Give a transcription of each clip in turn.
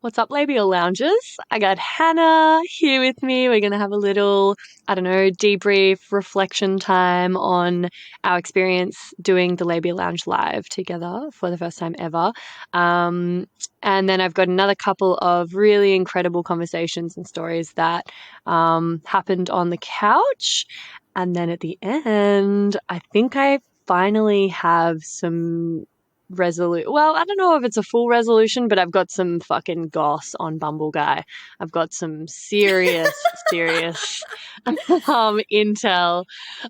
What's up, Labia Lounges? I got Hannah here with me. We're going to have a little, debrief, reflection time on our experience doing the Labia Lounge live together for the first time ever. And then I've got another couple of really incredible conversations and stories that happened on the couch. And then at the end, I think I finally have some well, I don't know if it's a full resolution, but I've got some fucking goss on Bumble Guy. I've got some serious intel.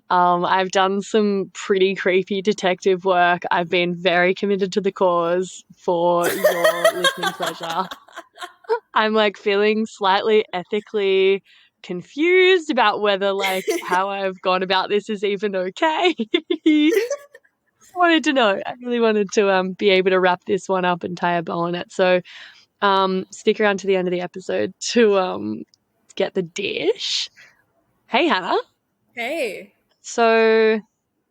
I've done some pretty creepy detective work. I've been very committed to the cause for your listening pleasure. I'm like feeling slightly ethically confused about whether like how I've gone about this is even okay. Wanted to know. I really wanted to be able to wrap this one up and tie a bow on it. So stick around to the end of the episode to get the dish. Hey Hannah. Hey. So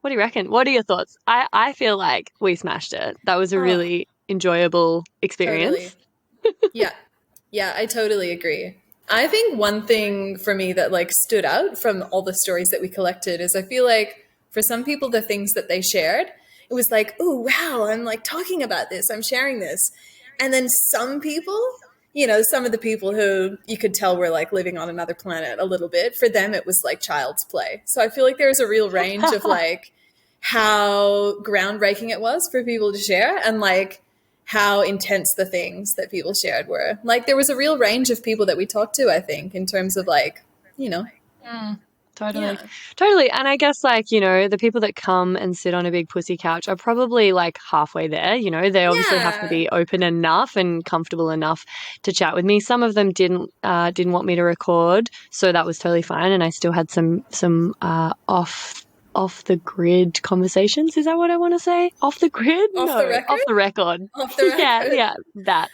what do you reckon? What are your thoughts? I feel like we smashed it. That was a really enjoyable experience. Totally. Yeah, I totally agree. I think one thing for me that like stood out from all the stories that we collected is I feel like for some people the things that they shared, it was like, oh wow, I'm like talking about this, I'm sharing this. And then some people, some of the people who you could tell were like living on another planet a little bit, for them it was like child's play. So I feel like there's a real range of like how groundbreaking it was for people to share and like how intense the things that people shared were. Like there was a real range of people that we talked to, I think, in terms of like, Totally. Yeah. Totally. And I guess like, the people that come and sit on a big pussy couch are probably like halfway there, they obviously have to be open enough and comfortable enough to chat with me. Some of them didn't want me to record, so that was totally fine, and I still had some off the grid conversations. Is that what I want to say? Off the grid? Off the record? Off the record. Off the record. Yeah, that.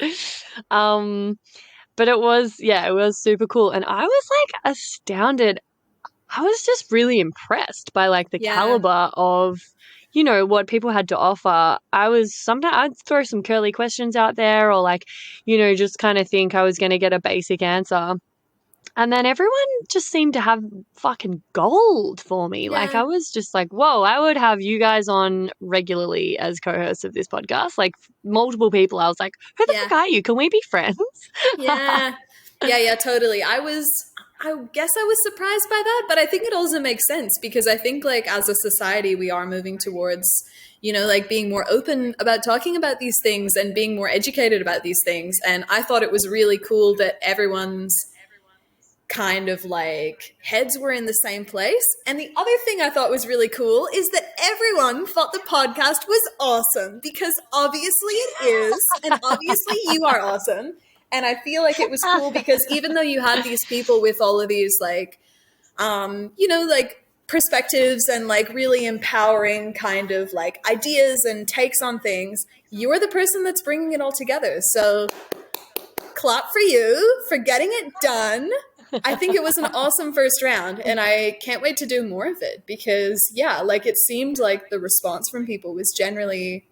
But it was super cool. And I was like astounded. I was just really impressed by like the caliber of, what people had to offer. Sometimes I'd throw some curly questions out there or like, just kind of think I was going to get a basic answer. And then everyone just seemed to have fucking gold for me. Yeah. Like I was just like, whoa, I would have you guys on regularly as co-hosts of this podcast. Like multiple people. I was like, who the fuck are you? Can we be friends? Yeah, totally. I guess I was surprised by that, but I think it also makes sense because I think like as a society, we are moving towards, like being more open about talking about these things and being more educated about these things. And I thought it was really cool that everyone's kind of like heads were in the same place. And the other thing I thought was really cool is that everyone thought the podcast was awesome because obviously it is. And obviously you are awesome. And I feel like it was cool because even though you had these people with all of these like, like perspectives and like really empowering kind of like ideas and takes on things, you're the person that's bringing it all together. So clap for you for getting it done. I think it was an awesome first round and I can't wait to do more of it because like it seemed like the response from people was generally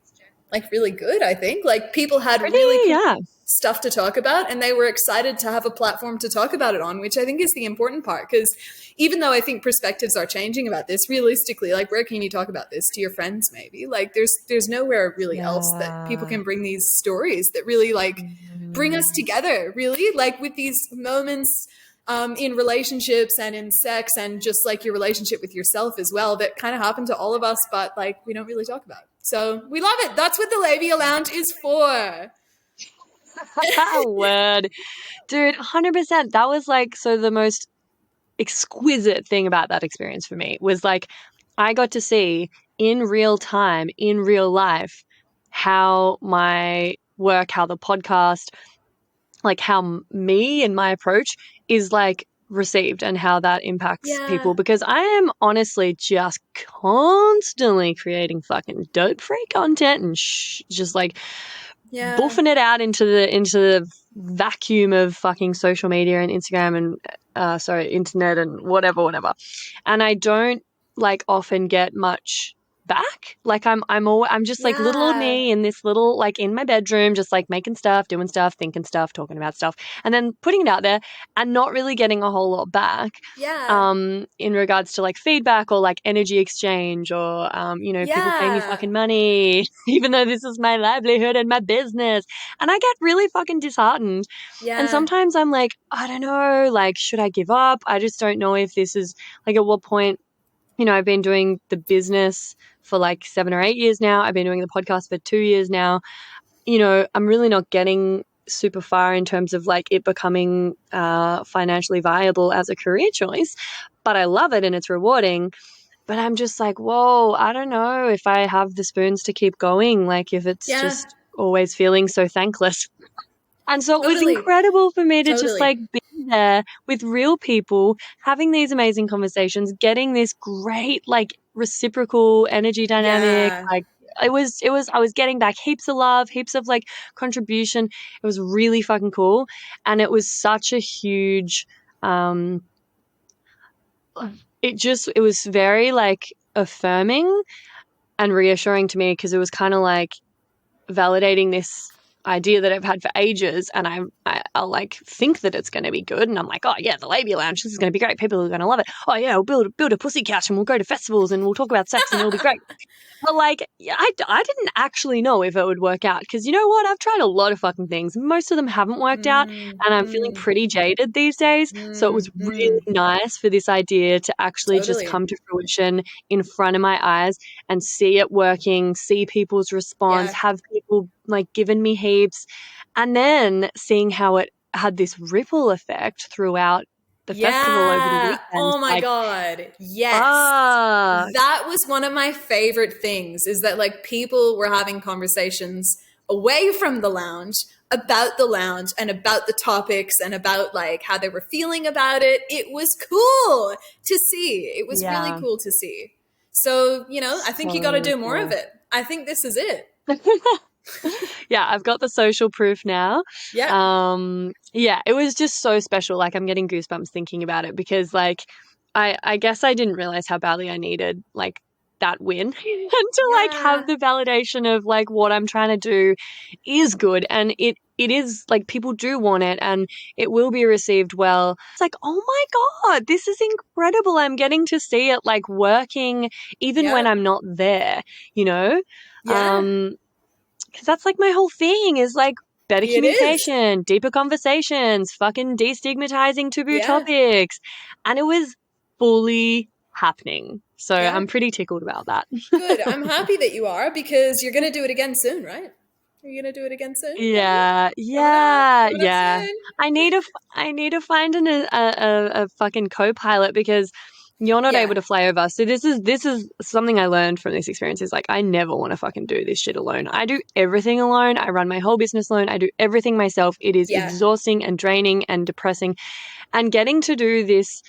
like really good. I think like people had really cool stuff to talk about and they were excited to have a platform to talk about it on, which I think is the important part. Because even though I think perspectives are changing about this, realistically, like where can you talk about this to your friends? Maybe like there's nowhere really else that people can bring these stories that really like bring us together, really like with these moments in relationships and in sex and just like your relationship with yourself as well that kind of happen to all of us, but like we don't really talk about. So we love it. That's what the Labia Lounge is for. Word. Dude, 100%. That was like, so the most exquisite thing about that experience for me was like, I got to see in real time, in real life, how my work, how the podcast, like how me and my approach is like received and how that impacts people, because I am honestly just constantly creating fucking dope free content and just like buffing it out into the vacuum of fucking social media and Instagram and internet and whatever. And I don't like often get much back. Like I'm just like little old Yeah. me in this little, like in my bedroom, just like making stuff, doing stuff, thinking stuff, talking about stuff, and then putting it out there and not really getting a whole lot back Yeah. in regards to like feedback or like energy exchange or people pay me Yeah. fucking money even though this is my livelihood and my business, and I get really fucking disheartened. And Yeah. sometimes I'm like, I don't know, like, should I give up? I just don't know if this is like, at what point, I've been doing the business for like 7 or 8 years now. I've been doing the podcast for 2 years now. I'm really not getting super far in terms of like it becoming financially viable as a career choice, but I love it and it's rewarding. But I'm just like, whoa, I don't know if I have the spoons to keep going, like if it's Yeah. just always feeling so thankless. And so it was Totally. incredible for me to just Totally. like be there with real people, having these amazing conversations, getting this great like reciprocal energy dynamic. Yeah. Like I was getting back heaps of love, heaps of like contribution. It was really fucking cool. And it was such a huge um it was very like affirming and reassuring to me, because it was kind of like validating this idea that I've had for ages, and I'll like think that it's going to be good, and I'm like, oh yeah, the Labia Lounge, this is going to be great. People are going to love it. Oh yeah, we'll build a pussy couch and we'll go to festivals and we'll talk about sex and it'll be great. But like, yeah, I didn't actually know if it would work out, because you know what? I've tried a lot of fucking things. Most of them haven't worked out, Mm, and I'm feeling mm, pretty jaded these days. So it was mm, really mm. nice for this idea to actually just Totally. come to fruition in front of my eyes and see it working, see people's response, Yeah. have people like giving me heaps, and then seeing how it had this ripple effect throughout the festival over the Yeah. weekend. Oh my Like, God. Yes. fuck. That was one of my favorite things, is that like people were having conversations away from the lounge about the lounge and about the topics and about like how they were feeling about it. It was cool to see. It was really Yeah. cool to see. So, I think you got to So do more of cool. it. I think this is it. Yeah, I've got the social proof now. Yeah. Yeah, it was just so special. Like, I'm getting goosebumps thinking about it, because like I guess I didn't realize how badly I needed like that win and to like have Yeah. the validation of like what I'm trying to do is good, and it is like people do want it and it will be received well. It's like, oh my God, this is incredible. I'm getting to see it like working even when Yeah. I'm not there, you know? Yeah. Um because that's like my whole thing is like better It is. communication, deeper conversations, fucking destigmatizing taboo Yeah. topics. And it was fully happening. So Yeah. I'm pretty tickled about that. Good. I'm happy that you are, because you're going to do it again soon, right? Are you going to do it again soon? Maybe? Yeah, Coming up? yeah, Coming up yeah. soon? I need to find a fucking co-pilot, because you're not able Yeah. to fly over. So this is something I learned from this experience, is like I never want to fucking do this shit alone. I do everything alone. I run my whole business alone. I do everything myself. It is Yeah. exhausting and draining and depressing. And getting to do this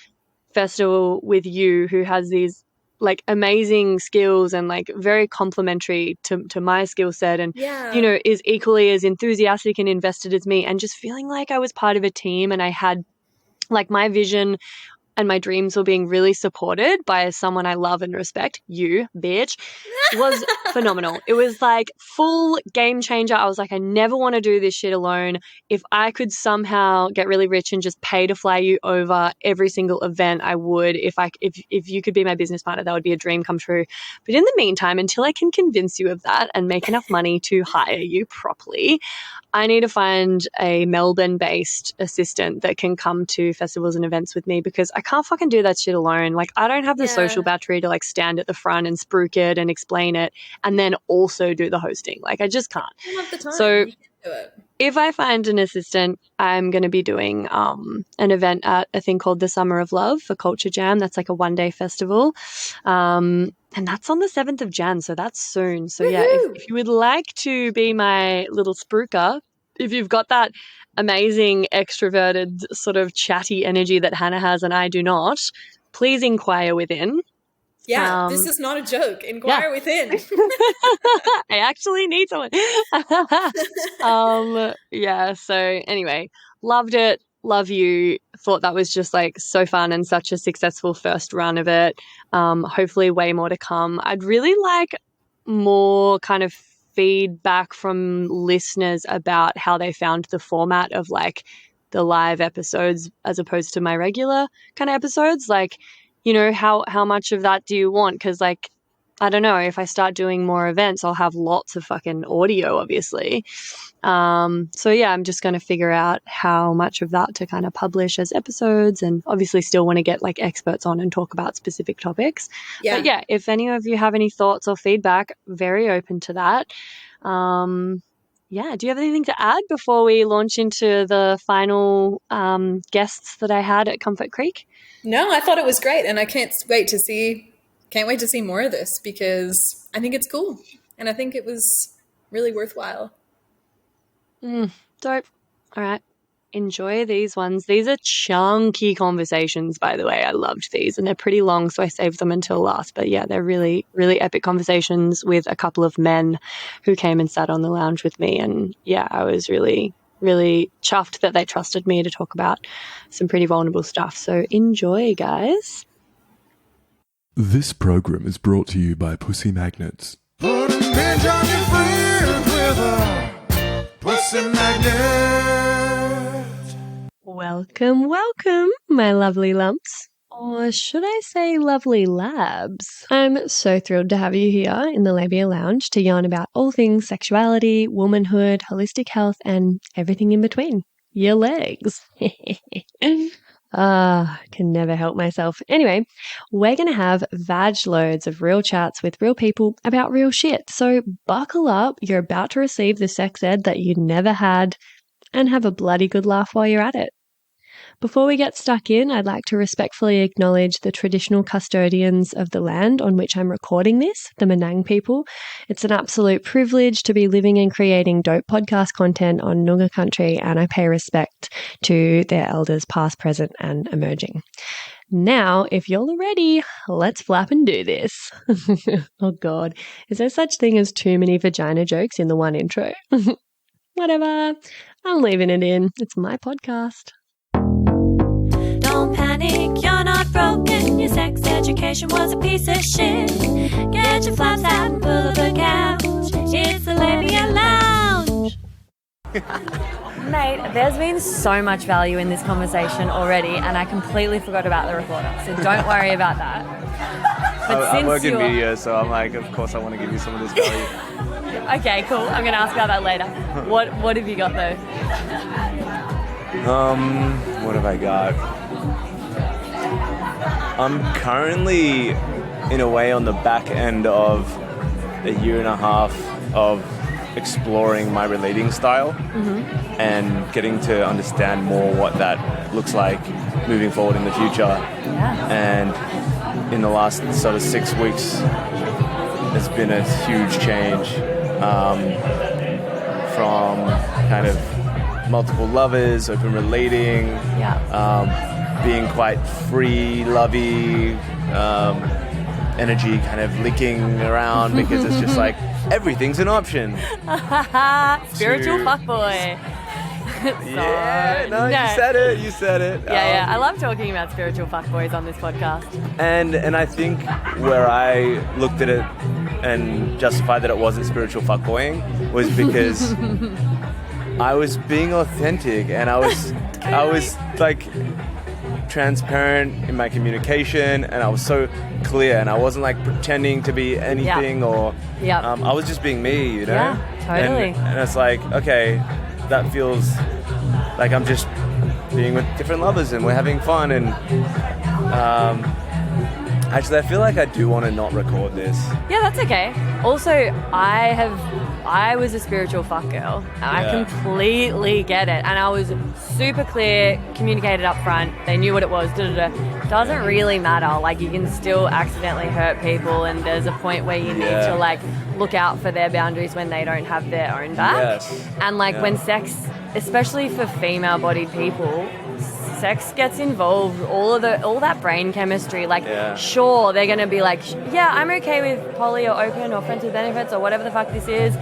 festival with you, who has these like amazing skills and like very complementary to my skill set, and Yeah. is equally as enthusiastic and invested as me, and just feeling like I was part of a team and I had like my vision and my dreams were being really supported by someone I love and respect, you, bitch, was phenomenal. It was like full game changer. I was like, I never want to do this shit alone. If I could somehow get really rich and just pay to fly you over every single event, I would. If you could be my business partner, that would be a dream come true. But in the meantime, until I can convince you of that and make enough money to hire you properly, I need to find a Melbourne-based assistant that can come to festivals and events with me, because I can't fucking do that shit alone. Like, I don't have the social Yeah. battery to like stand at the front and spruik it and explain it and then also do the hosting. Like, I just can't. You don't have the time. So You can't do it. if I find an assistant, I'm going to be doing an event at a thing called the Summer of Love for Culture Jam. That's like a one-day festival. And that's on the 7th of Jan, so that's soon. So yeah, Woohoo! if you would like to be my little spruiker, if you've got that amazing extroverted sort of chatty energy that Hannah has and I do not, please inquire within. Yeah, this Um, is not a joke. yeah. Inquire within. I actually need someone. Yeah, so anyway, loved it. love you. Thought that was just like so fun and such a successful first run of it. Hopefully way more to come. I'd really like more kind of feedback from listeners about how they found the format of like the live episodes as opposed to my regular kind of episodes. Like, how much of that do you want? Because like, I don't know, if I start doing more events, I'll have lots of fucking audio, obviously. So yeah, I'm just going to figure out how much of that to kind of publish as episodes, and obviously still want to get like experts on and talk about specific topics. Yeah. But yeah, if any of you have any thoughts or feedback, very open to that. Yeah, do you have anything to add before we launch into the final guests that I had at Comfort Creek? No, I thought it was great, and I can't wait to see more of this because I think it's cool, and I think it was really worthwhile. Dope. All right. Enjoy these ones. These are chunky conversations, by the way. I loved these, and they're pretty long, so I saved them until last. But yeah, they're really, really epic conversations with a couple of men who came and sat on the lounge with me. And yeah, I was really, really chuffed that they trusted me to talk about some pretty vulnerable stuff. So enjoy, guys. This program is brought to you by Pussy Magnets. Put a midge on your friends with a Pussy Magnet. Welcome, welcome, my lovely lumps. Or should I say lovely labs? I'm so thrilled to have you here in the Labia Lounge to yarn about all things sexuality, womanhood, holistic health, and everything in between. Your legs. Can never help myself. Anyway, we're going to have vag loads of real chats with real people about real shit. So buckle up. You're about to receive the sex ed that you never had, and have a bloody good laugh while you're at it. Before we get stuck in, I'd like to respectfully acknowledge the traditional custodians of the land on which I'm recording this, the Menang people. It's an absolute privilege to be living and creating dope podcast content on Noongar country, and I pay respect to their elders past, present, and emerging. Now, if you're all ready, let's flap and do this. Oh God, is there such thing as too many vagina jokes in the one intro? Whatever, I'm leaving it in. It's my podcast. Don't panic, you're not broken. Your sex education was a piece of shit. Get your flaps out and pull up a couch. It's the Labia Lounge. Mate, there's been so much value in this conversation already, and I completely forgot about the recorder, so don't worry about that. But I work in media, so I'm like, of course I want to give you some of this value. Okay, cool. I'm going to ask about that later. What have you got, though? What have I got? I'm currently, in a way, on the back end of a year and a half of exploring my relating style and getting to understand more what that looks like moving forward in the future. Yeah. And in the last sort of 6 weeks, there's been a huge change from kind of multiple lovers, open relating, being quite free, lovey, energy kind of leaking around because it's just like everything's an option. Spiritual fuckboy. Yeah, no, you said it. Yeah, I love talking about spiritual fuckboys on this podcast. And I think where I looked at it and justified that it wasn't spiritual fuckboying was because I was being authentic and I was like transparent in my communication, and I was so clear, and I wasn't like pretending to be anything or I was just being me, you know? Yeah, totally. And it's like, okay, that feels like I'm just being with different lovers and we're having fun. And actually, I feel like I do want to not record this. Yeah, that's okay. Also, I was a spiritual fuck girl. I completely get it. And I was super clear, communicated up front. They knew what it was. Doesn't really matter. Like, you can still accidentally hurt people, and there's a point where you need to like look out for their boundaries when they don't have their own back. Yes. And like when sex, especially for female-bodied people, sex gets involved, all that brain chemistry, like sure, they're going to be like, yeah, I'm okay with poly or open or friends with benefits or whatever the fuck this is,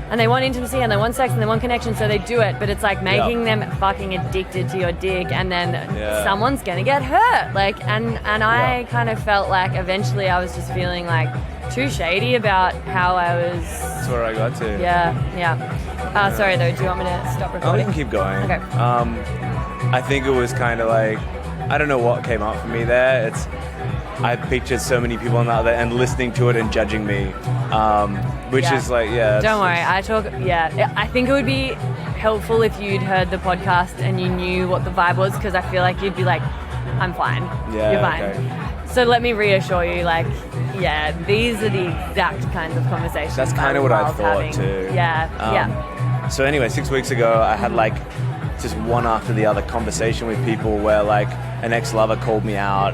and they want intimacy and they want sex and they want connection, so they do it, but it's like making them fucking addicted to your dick, and then someone's gonna get hurt. Like, and I kind of felt like eventually I was just feeling like too shady about how I was. That's where I got to. Yeah. Sorry though, do you want me to stop Oh, you recording? can keep going. Okay. I think it was kind of like, I don't know what came up for me there. I pictured so many people on the other end listening to it and judging me, which is like, Don't worry, I think it would be helpful if you'd heard the podcast and you knew what the vibe was, because I feel like you'd be like, I'm fine. Yeah, you're fine. okay. So let me reassure you, like, these are the exact kinds of conversations. That's kind of what I thought having. too. Yeah. So anyway, 6 weeks ago, I had like just one after the other conversation with people where like an ex-lover called me out,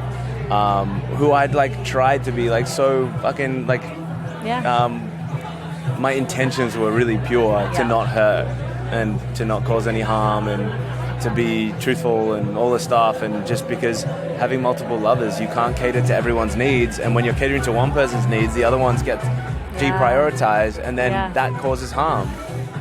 who I'd like tried to be like so fucking like, my intentions were really pure to not hurt and to not cause any harm and to be truthful and all this stuff. And just because having multiple lovers, you can't cater to everyone's needs, and when you're catering to one person's needs, the other ones get deprioritized, and then that causes harm.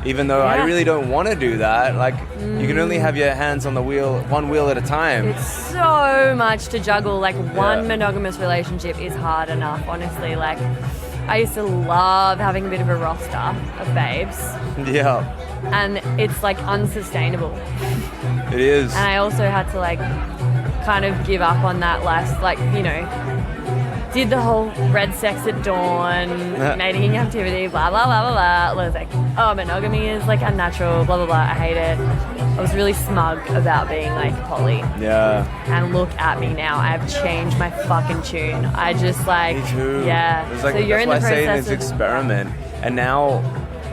Even though I really don't want to do that, like you can only have your hands on the wheel, one wheel at a time. It's so much to juggle. Like one monogamous relationship is hard enough, honestly. Like I used to love having a bit of a roster of babes. Yeah. And it's like unsustainable. It is. And I also had to like kind of give up on that last, like, you know, did the whole red sex at dawn, mating in captivity, blah, blah, blah, blah, blah. I was like, oh, monogamy is like unnatural, blah, blah, blah. I hate it. I was really smug about being like poly. Yeah. And look at me now. I have changed my fucking tune. I just like, me too. Yeah. It's like, so you're in the that's why I say process this experiment. And now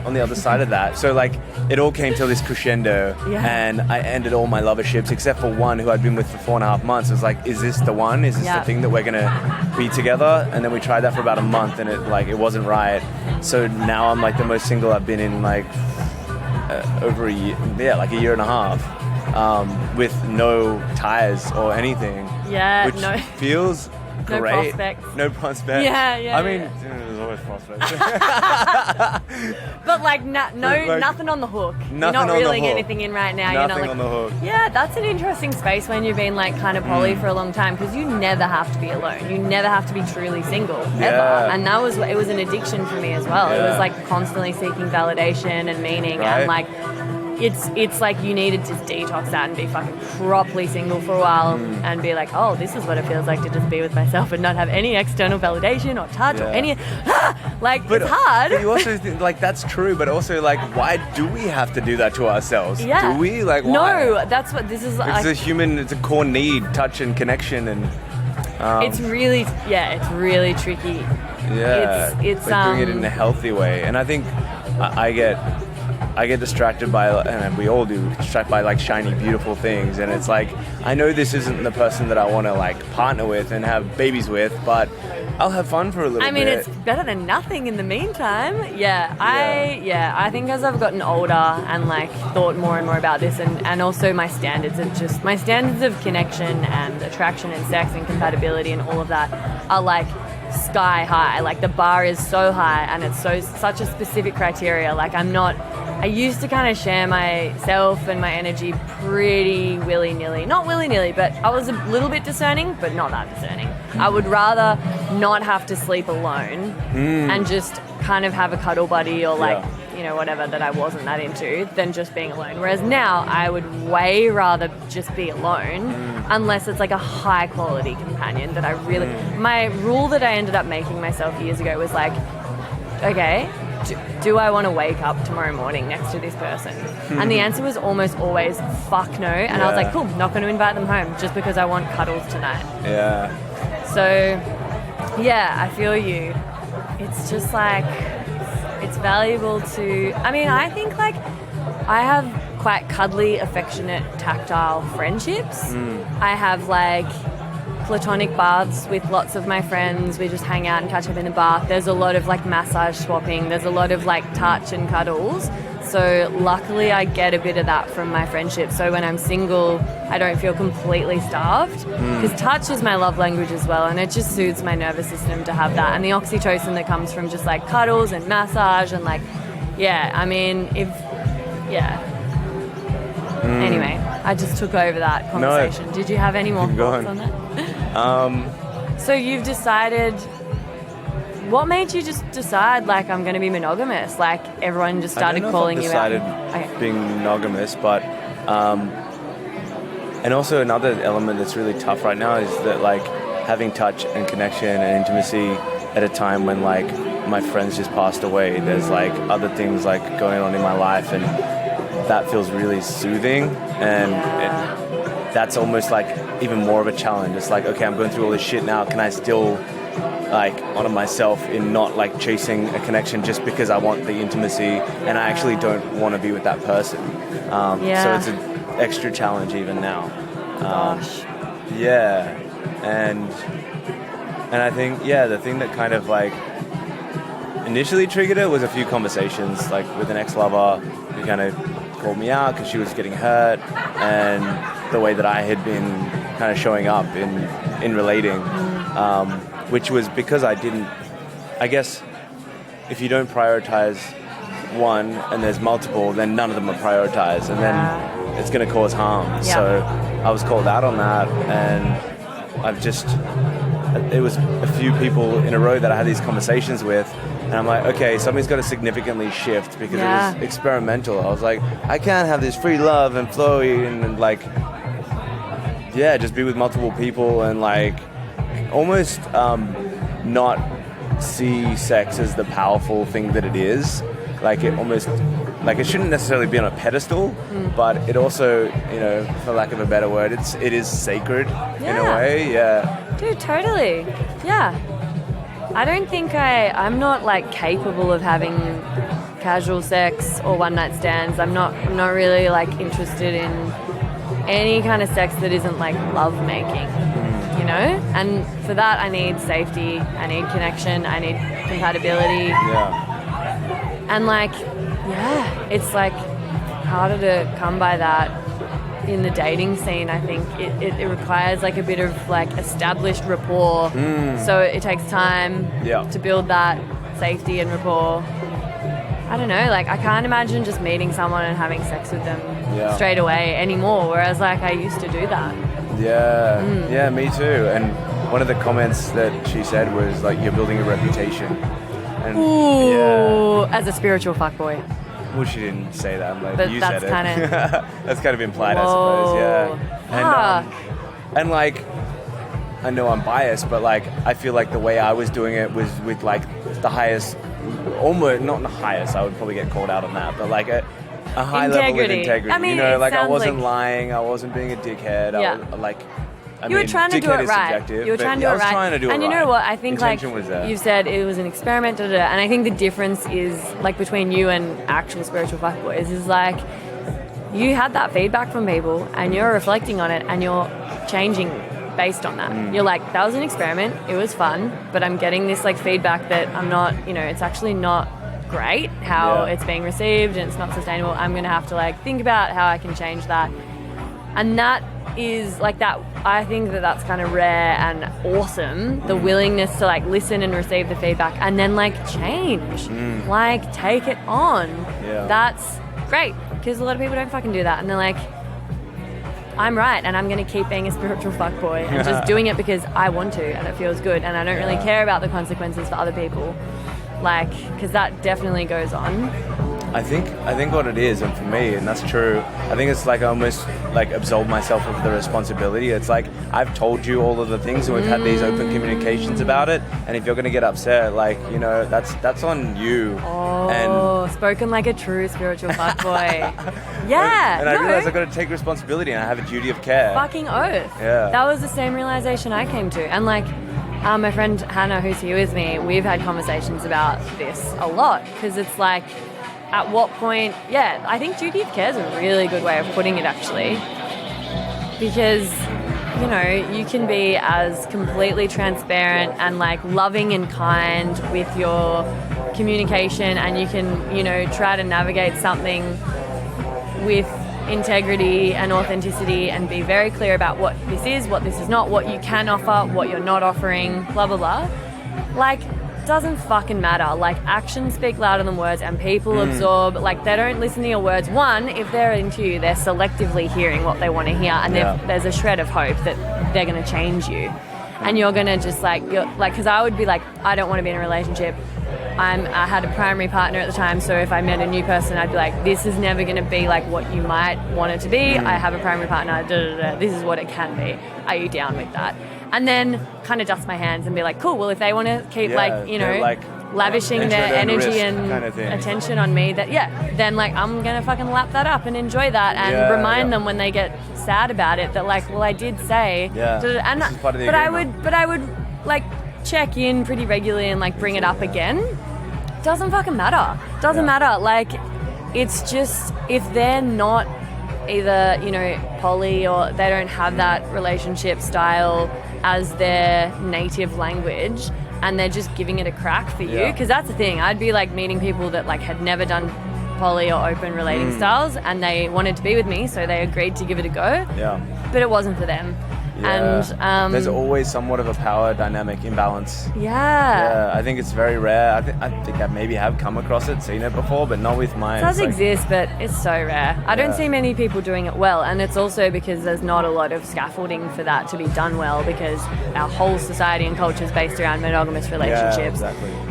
on the other side of that, so like it all came to this crescendo, and I ended all my loverships except for one who I'd been with for 4.5 months. It was like, is this the one? Is this the thing that we're gonna be together? And then we tried that for about a month, and it wasn't right. So now I'm like the most single I've been in like over a year, like a year and a half, with no ties or anything. Yeah, which no. feels No great. prospects. No prospects. Yeah. I mean, there's always prospects. But like, nothing on the hook. You're not reeling anything in right now. Nothing You're not, like, on the hook. Yeah, that's an interesting space when you've been like kind of poly for a long time, because you never have to be alone. You never have to be truly single ever. And it was an addiction for me as well. It was like constantly seeking validation and meaning, and like it's like you needed to detox that and be fucking properly single for a while and be like, oh, this is what it feels like to just be with myself and not have any external validation or touch or any it's hard. But you also think, like, that's true, but also like, why do we have to do that to ourselves? Yeah. Do we? Like, why? No, that's what this is like. It's a core need, touch and connection, and it's really tricky. Yeah, it's like doing it in a healthy way. And I think I get distracted by, and we all do, distracted by like shiny, beautiful things. And it's like, I know this isn't the person that I want to like partner with and have babies with, but I'll have fun for a little bit. I mean, it's better than nothing in the meantime. I think as I've gotten older and like thought more and more about this, and also my standards of connection and attraction and sex and compatibility and all of that are like sky high. Like the bar is so high, and it's such a specific criteria. Like I used to kind of share myself and my energy pretty willy-nilly. Not willy-nilly, but I was a little bit discerning, but not that discerning. I would rather not have to sleep alone and just kind of have a cuddle buddy or like, you know, whatever that I wasn't that into than just being alone. Whereas now I would way rather just be alone unless it's like a high quality companion that I really... My rule that I ended up making myself years ago was like, okay, do I want to wake up tomorrow morning next to this person? And the answer was almost always fuck no. And I was like, cool, not going to invite them home just because I want cuddles tonight. Yeah. So, yeah, I feel you. It's just like, it's valuable to... I mean, I think like I have quite cuddly, affectionate, tactile friendships. I have like platonic baths with lots of my friends. We just hang out and catch up in the bath. There's a lot of like massage swapping. There's a lot of like touch and cuddles. So luckily I get a bit of that from my friendship. So when I'm single, I don't feel completely starved, because touch is my love language as well, and it just soothes my nervous system to have that. And the oxytocin that comes from just like cuddles and massage and like yeah, I mean, Anyway, I just took over that conversation. Did you have any more thoughts on that? So you've decided. What made you just decide, like, I'm going to be monogamous? Like, everyone just started calling you out? I decided being monogamous, but... and also another element that's really tough right now is that, like, having touch and connection and intimacy at a time when, like, my friends just passed away. There's, like, other things, like, going on in my life, and that feels really soothing. And that's almost, like, even more of a challenge. It's like, okay, I'm going through all this shit now. Can I still... like honor myself in not like chasing a connection just because I want the intimacy and I actually don't want to be with that person. So it's an extra challenge even now. Gosh. Yeah, and I think the thing that kind of like initially triggered it was a few conversations like with an ex-lover who kind of called me out because she was getting hurt and the way that I had been kind of showing up in relating. Which was because I didn't, I guess, if you don't prioritize one and there's multiple, then none of them are prioritized, and then it's going to cause harm. Yeah. So I was called out on that, and it was a few people in a row that I had these conversations with, and I'm like, okay, something's got to significantly shift because it was experimental. I was like, I can't have this free love and flowy and like, just be with multiple people and like, almost not see sex as the powerful thing that it is. Like it almost, like it shouldn't necessarily be on a pedestal, but it also, you know, for lack of a better word, it is sacred in a way. Yeah. Dude, totally. Yeah. I don't think I'm not like capable of having casual sex or one night stands. I'm not really like interested in any kind of sex that isn't like love making. You know, and for that I need safety, I need connection, I need compatibility. Yeah. And like, it's like harder to come by that in the dating scene. I think it requires like a bit of like established rapport. So it takes time to build that safety and rapport. I don't know, like I can't imagine just meeting someone and having sex with them straight away anymore, whereas like I used to do that. Yeah, me too. And one of the comments that she said was like, you're building a reputation. And as a spiritual fuckboy. Well, she didn't say that, but you that's said it. That's kind of implied, I suppose, And like, I know I'm biased, but like, I feel like the way I was doing it was with like the highest, almost, not the highest, I would probably get called out on that, but like a high level of integrity. I mean, you know, like I wasn't lying, I wasn't being a dickhead. You were trying to do it right. You were trying to do it right. I was trying to do it right. And you know what? I think like you said it was an experiment, and I think the difference is like between you and actual spiritual fuckboys is like you had that feedback from people and you're reflecting on it and you're changing based on that. You're like, that was an experiment, it was fun, but I'm getting this like feedback that I'm not, you know, it's actually not great how it's being received and it's not sustainable. I'm going to have to like think about how I can change that. And that is like that, I think that's kind of rare and awesome, the willingness to like listen and receive the feedback and then like change, like take it on. That's great, because a lot of people don't fucking do that, and they're like, I'm right and I'm going to keep being a spiritual fuckboy and just doing it because I want to and it feels good and I don't really care about the consequences for other people, like, because that definitely goes on. I think what it is, and for me, and that's true, I think it's like I almost like absolve myself of the responsibility. It's like I've told you all of the things and we've had these open communications about it, and if you're going to get upset, like, you know, that's on you. And spoken like a true spiritual fuckboy. And I realized I've got to take responsibility and I have a duty of care. Fucking oath. Yeah. That was the same realization I came to. And like my friend Hannah, who's here with me, we've had conversations about this a lot, because it's like, at what point, I think duty of care is a really good way of putting it, actually. Because, you know, you can be as completely transparent and like loving and kind with your communication, and you can, you know, try to navigate something with integrity and authenticity and be very clear about what this is not, what you can offer, what you're not offering, blah, blah, blah. Like, doesn't fucking matter. Like, actions speak louder than words, and people absorb, like, they don't listen to your words. One, if they're into you, they're selectively hearing what they want to hear, and there's a shred of hope that they're going to change you. And you're going to just, like, because I would be like, I don't want to be in a relationship. I had a primary partner at the time, so if I met a new person, I'd be like, this is never going to be like what you might want it to be. I have a primary partner, this is what it can be. Are you down with that? And then kind of dust my hands and be like, cool, well, if they want to keep, lavishing their energy and kind of attention on me, then, like, I'm going to fucking lap that up and enjoy that and remind them when they get sad about it that, like, well, I did say. And, but I would, like, check in pretty regularly and, like, bring it up again. Doesn't fucking matter. Doesn't matter. Like, it's just, if they're not either, you know, poly, or they don't have that relationship style as their native language, and they're just giving it a crack for you, because that's the thing. I'd be, like, meeting people that, like, had never done poly or open relating styles, and they wanted to be with me, so they agreed to give it a go. But it wasn't for them. And there's always somewhat of a power dynamic imbalance. I think it's very rare. I think I maybe have come across it, seen it before, but not with mine. It does exist, but it's so rare. I don't see many people doing it well, and it's also because there's not a lot of scaffolding for that to be done well, because our whole society and culture is based around monogamous relationships,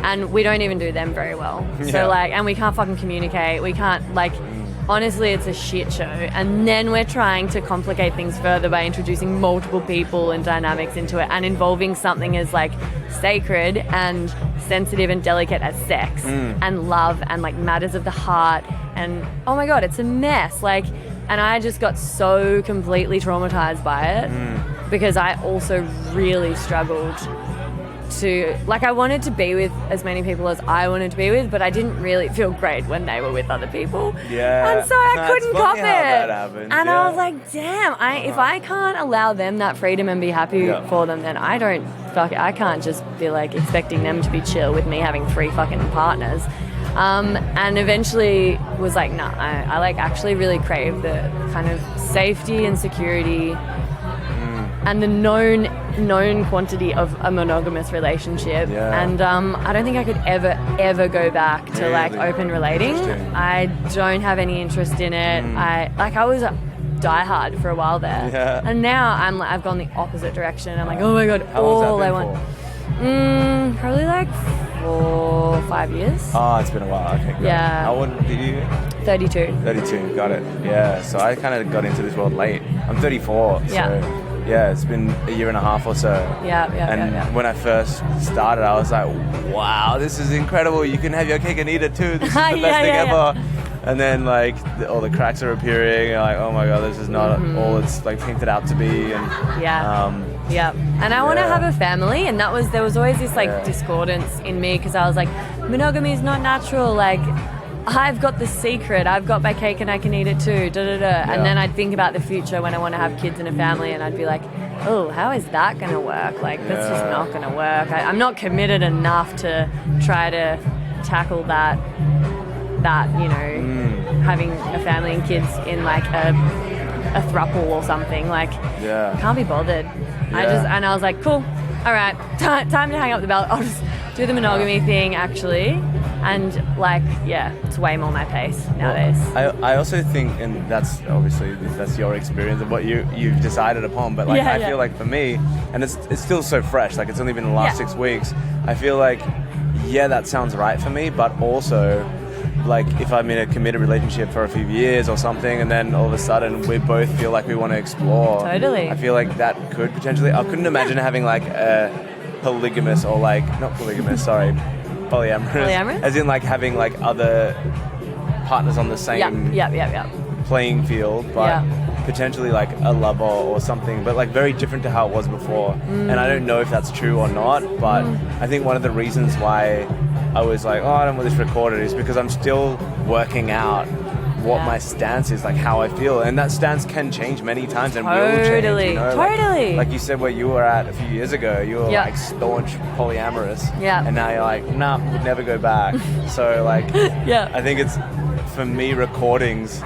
and we don't even do them very well. So, like, and we can't fucking communicate. We can't, like. Honestly, it's a shit show. And then we're trying to complicate things further by introducing multiple people and dynamics into it, and involving something as, like, sacred and sensitive and delicate as sex and love and, like, matters of the heart. And, oh my God, it's a mess. Like, and I just got so completely traumatized by it because I also really struggled to, like, I wanted to be with as many people as I wanted to be with, but I didn't really feel great when they were with other people. And so I couldn't cop it. And I was like, damn, if I can't allow them that freedom and be happy for them, then I can't just be, like, expecting them to be chill with me having 3 fucking partners. And eventually was like, nah, I like actually really crave the kind of safety and security and the known quantity of a monogamous relationship. And I don't think I could ever go back to like open relating. I don't have any interest in it. I was diehard for a while there, and now I've gone the opposite direction. I'm like, oh my God, all I want. Probably like 4 or 5 years. Oh, it's been a while. Okay, great. Yeah. How old did you? 32. 32, got it. Yeah, so I kind of got into this world late. I'm 34, so yeah, it's been a year and a half or so. And when I first started, I was like, wow, this is incredible. You can have your cake and eat it too. This is the best thing ever. And then, like, all the cracks are appearing. You're like, oh my God, this is not all it's like painted out to be. And and I want to have a family, and there was always this like discordance in me, because I was like, monogamy is not natural. Like, I've got the secret. I've got my cake and I can eat it too. And then I'd think about the future when I want to have kids and a family, and I'd be like, oh, how is that going to work? Like, that's just not going to work. I'm not committed enough to try to tackle that, you know, having a family and kids in like a throuple or something. Like, can't be bothered. I was like, cool, all right, time to hang up the bell. I'll just do the monogamy thing, actually. And like, it's way more my pace nowadays. I also think, and that's obviously that's your experience and what you've decided upon, but like I feel like for me, and it's still so fresh, like it's only been the last 6 weeks, I feel like that sounds right for me, but also like if I'm in a committed relationship for a few years or something, and then all of a sudden we both feel like we want to explore. Totally. I feel like that could potentially, I couldn't imagine having like a polygamous or like, not polygamous, sorry, polyamorous. As in like having like other partners on the same playing field, but potentially like a lover or something, but like very different to how it was before. And I don't know if that's true or not, but I think one of the reasons why I was like, I don't want this recorded, is because I'm still working out what my stance is, like how I feel, and that stance can change many times and will change, you know? Like you said, where you were at a few years ago, you were like staunch polyamorous, and now you're like, nah, would never go back. So like I think it's, for me, recordings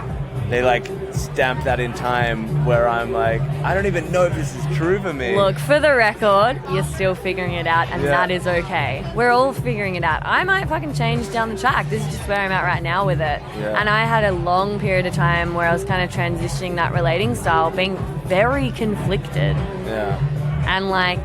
they like stamp that in time where I'm like, I don't even know if this is true for me. Look, for the record, you're still figuring it out, and that is okay. We're all figuring it out. I might fucking change down the track. This is just where I'm at right now with it. Yeah. And I had a long period of time where I was kind of transitioning that relating style, being very conflicted. Yeah. And like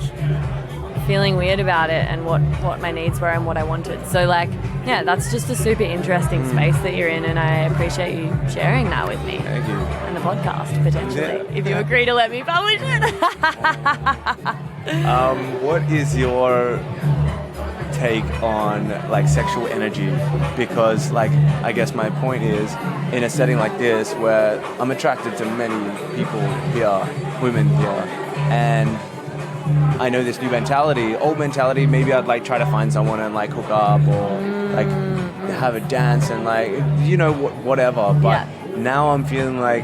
feeling weird about it and what my needs were and what I wanted. So like, yeah, that's just a super interesting space that you're in, and I appreciate you sharing that with me. Thank you. And the podcast, potentially, if you agree to let me publish it. What is your take on like sexual energy? Because like, I guess my point is, in a setting like this where I'm attracted to many people here, women here, and I know this new mentality, old mentality, maybe I'd like try to find someone and like hook up or like have a dance and like, you know, whatever. But now I'm feeling like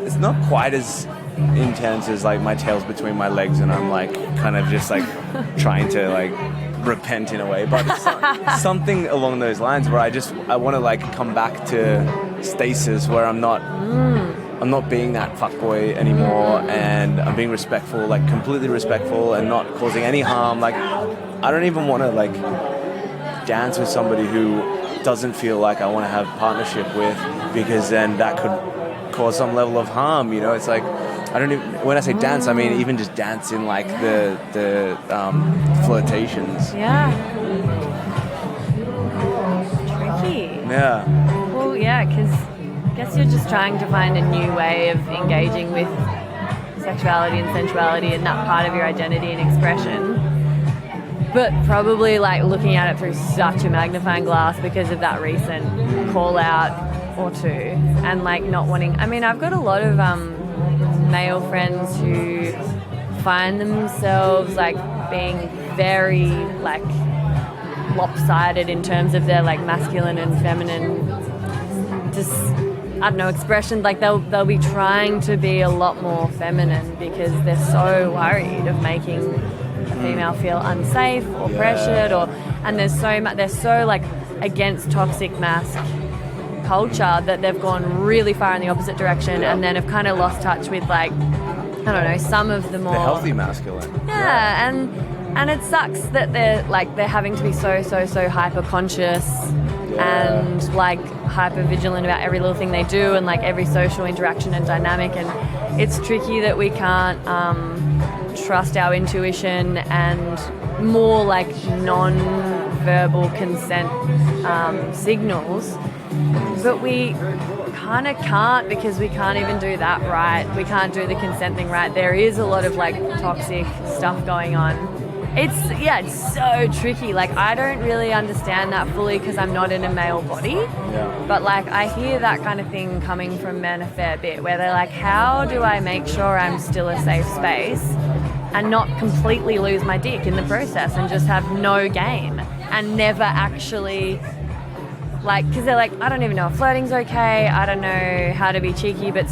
it's not quite as intense as like my tail's between my legs and I'm like kind of just like trying to like repent in a way. But it's something along those lines where I want to like come back to stasis where I'm not being that fuckboy anymore, and I'm being respectful, like completely respectful, and not causing any harm. Like, I don't even want to like dance with somebody who doesn't feel like I want to have partnership with, because then that could cause some level of harm. You know, it's like I don't even. When I say dance, I mean even just dance in like the flirtations. Yeah. Tricky. Yeah. Well, yeah, because I guess you're just trying to find a new way of engaging with sexuality and sensuality and that part of your identity and expression. But probably like looking at it through such a magnifying glass because of that recent call out or two, and like not wanting. I mean, I've got a lot of male friends who find themselves like being very like lopsided in terms of their like masculine and feminine just, I don't know, expression. Like they'll be trying to be a lot more feminine because they're so worried of making a female feel unsafe or pressured, and there's so much, they're so like against toxic masc culture that they've gone really far in the opposite direction, and then have kind of lost touch with like, I don't know, some of the more the healthy masculine. Yeah, and it sucks that they're having to be so hyper conscious and like hyper vigilant about every little thing they do and like every social interaction and dynamic, and it's tricky that we can't trust our intuition and more like non-verbal consent signals, but we kind of can't, because we can't even do that right. We can't do the consent thing right. There is a lot of like toxic stuff going on. It's so tricky. Like, I don't really understand that fully because I'm not in a male body. Yeah. But like, I hear that kind of thing coming from men a fair bit, where they're like, how do I make sure I'm still a safe space and not completely lose my dick in the process and just have no game and never actually, like, because they're like, I don't even know if flirting's okay, I don't know how to be cheeky, but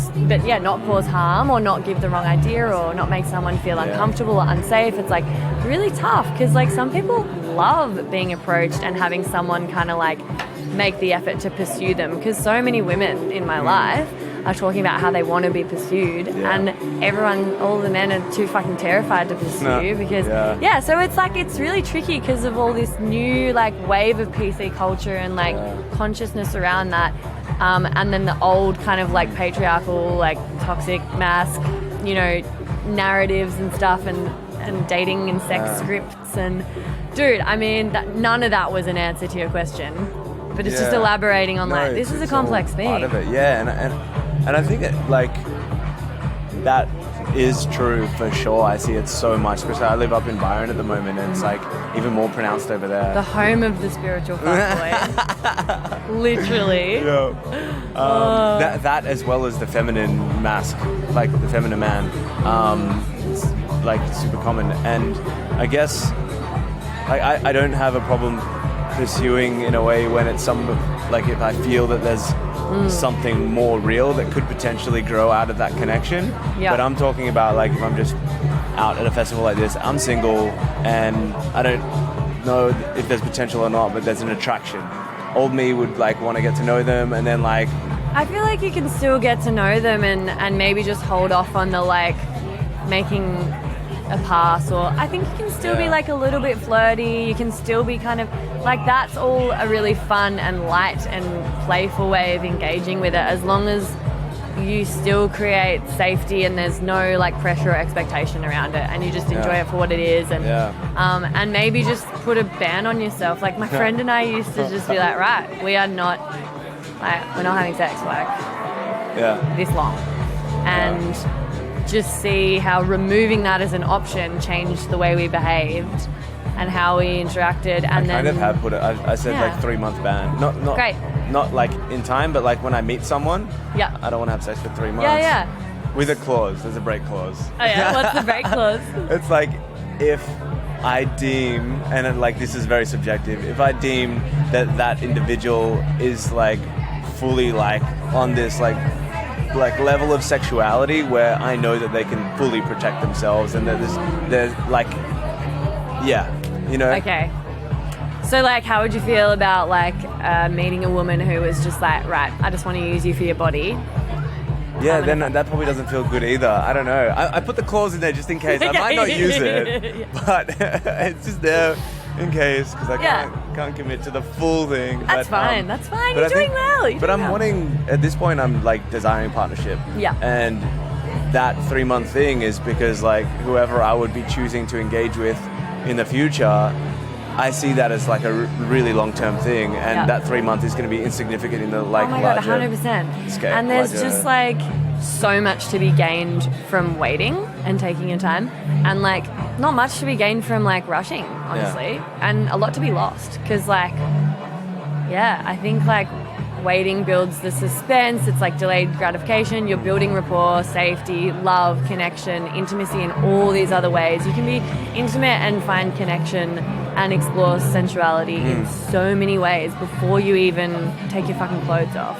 yeah, not cause harm or not give the wrong idea or not make someone feel uncomfortable or unsafe. It's like really tough because like some people love being approached and having someone kind of like make the effort to pursue them, because so many women in my life are talking about how they want to be pursued, and all the men are too fucking terrified to pursue because so it's like, it's really tricky because of all this new like wave of PC culture and like consciousness around that, and then the old kind of like patriarchal like toxic masc, you know, narratives and stuff, and dating and sex scripts. And dude, I mean, none of that was an answer to your question, but it's just elaborating on like, this is a complex thing. Part of it, and I think that like that is true for sure. I see it so much, especially I live up in Byron at the moment, and it's like even more pronounced over there. The home of the spiritual fuckboy. Literally. That as well as the feminine masc, like the feminine man, it's like super common. And I guess like I don't have a problem pursuing in a way when it's like if I feel that there's something more real that could potentially grow out of that connection. But I'm talking about like if I'm just out at a festival like this, I'm single and I don't know if there's potential or not, but there's an attraction. Old me would like want to get to know them, and then like I feel like you can still get to know them and maybe just hold off on the like making a pass, or I think you can still be like a little bit flirty. You can still be kind of like, that's all a really fun and light and playful way of engaging with it, as long as you still create safety and there's no like pressure or expectation around it, and you just enjoy it for what it is, and maybe just put a ban on yourself. Like my friend and I used to just be like, right, we're not having sex for like this long, and just see how removing that as an option changed the way we behaved and how we interacted. And I kind of have put it. I said like 3-month ban. Not great. Not like in time, but like when I meet someone, I don't want to have sex for 3 months. Yeah. With a clause. There's a break clause. Oh yeah. What's the break clause? It's like if I deem, and it, like this is very subjective, if I deem that individual is like fully like on this like level of sexuality where I know that they can fully protect themselves, and that there's like, you know. Okay. So like, how would you feel about like meeting a woman who was just like, right, I just want to use you for your body? Yeah, then that probably doesn't feel good either. I don't know. I put the clause in there just in case. I might not use it, but it's just there in case, because I can't commit to the full thing. That's fine. That's fine. You're doing well. But I'm wanting, at this point, I'm like desiring partnership. Yeah. And that 3-month thing is because like whoever I would be choosing to engage with in the future, I see that as like a really long-term thing, and that 3 month is going to be insignificant in the like larger 100%. scale. And there's just like so much to be gained from waiting and taking your time, and like not much to be gained from like rushing, honestly, and a lot to be lost, because like I think like waiting builds the suspense. It's like delayed gratification. You're building rapport, safety, love, connection, intimacy in all these other ways. You can be intimate and find connection and explore sensuality in so many ways before you even take your fucking clothes off.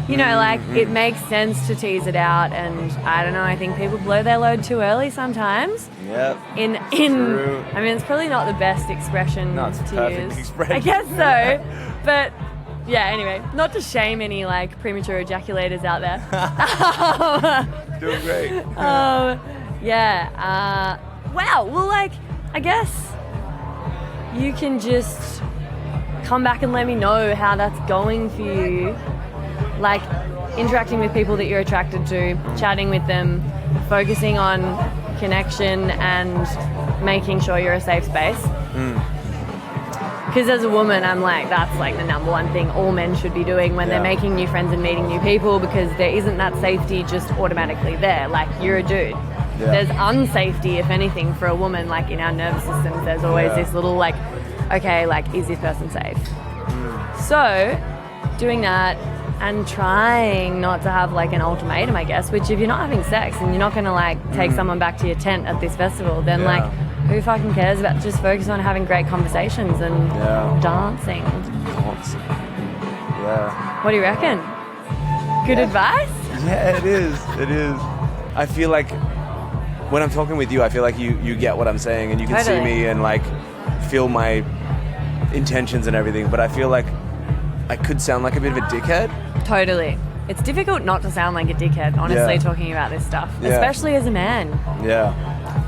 You know, like it makes sense to tease it out, and I don't know, I think people blow their load too early sometimes. Yep. True. I mean, it's probably not the best expression no, it's to perfect use. expression. I guess so. But yeah, anyway, not to shame any like premature ejaculators out there. Doing great. Wow. Well, like, I guess you can just come back and let me know how that's going for you. Like interacting with people that you're attracted to, chatting with them, focusing on connection and making sure you're a safe space. Because as a woman, I'm like, that's like the number one thing all men should be doing when they're making new friends and meeting new people, because there isn't that safety just automatically there. Like, you're a dude. There's unsafety, if anything, for a woman. Like, in our nervous systems, there's always this little, like, okay, like, is this person safe? So, doing that and trying not to have, like, an ultimatum, I guess, which if you're not having sex and you're not going to, like, take someone back to your tent at this festival, then, like, who fucking cares about just focus on having great conversations and dancing? What do you reckon? Good advice? Yeah, it is. It is. I feel like when I'm talking with you, I feel like you get what I'm saying, and you can see me and like feel my intentions and everything, but I feel like I could sound like a bit of a dickhead. Totally. It's difficult not to sound like a dickhead, honestly, talking about this stuff, especially as a man. Yeah.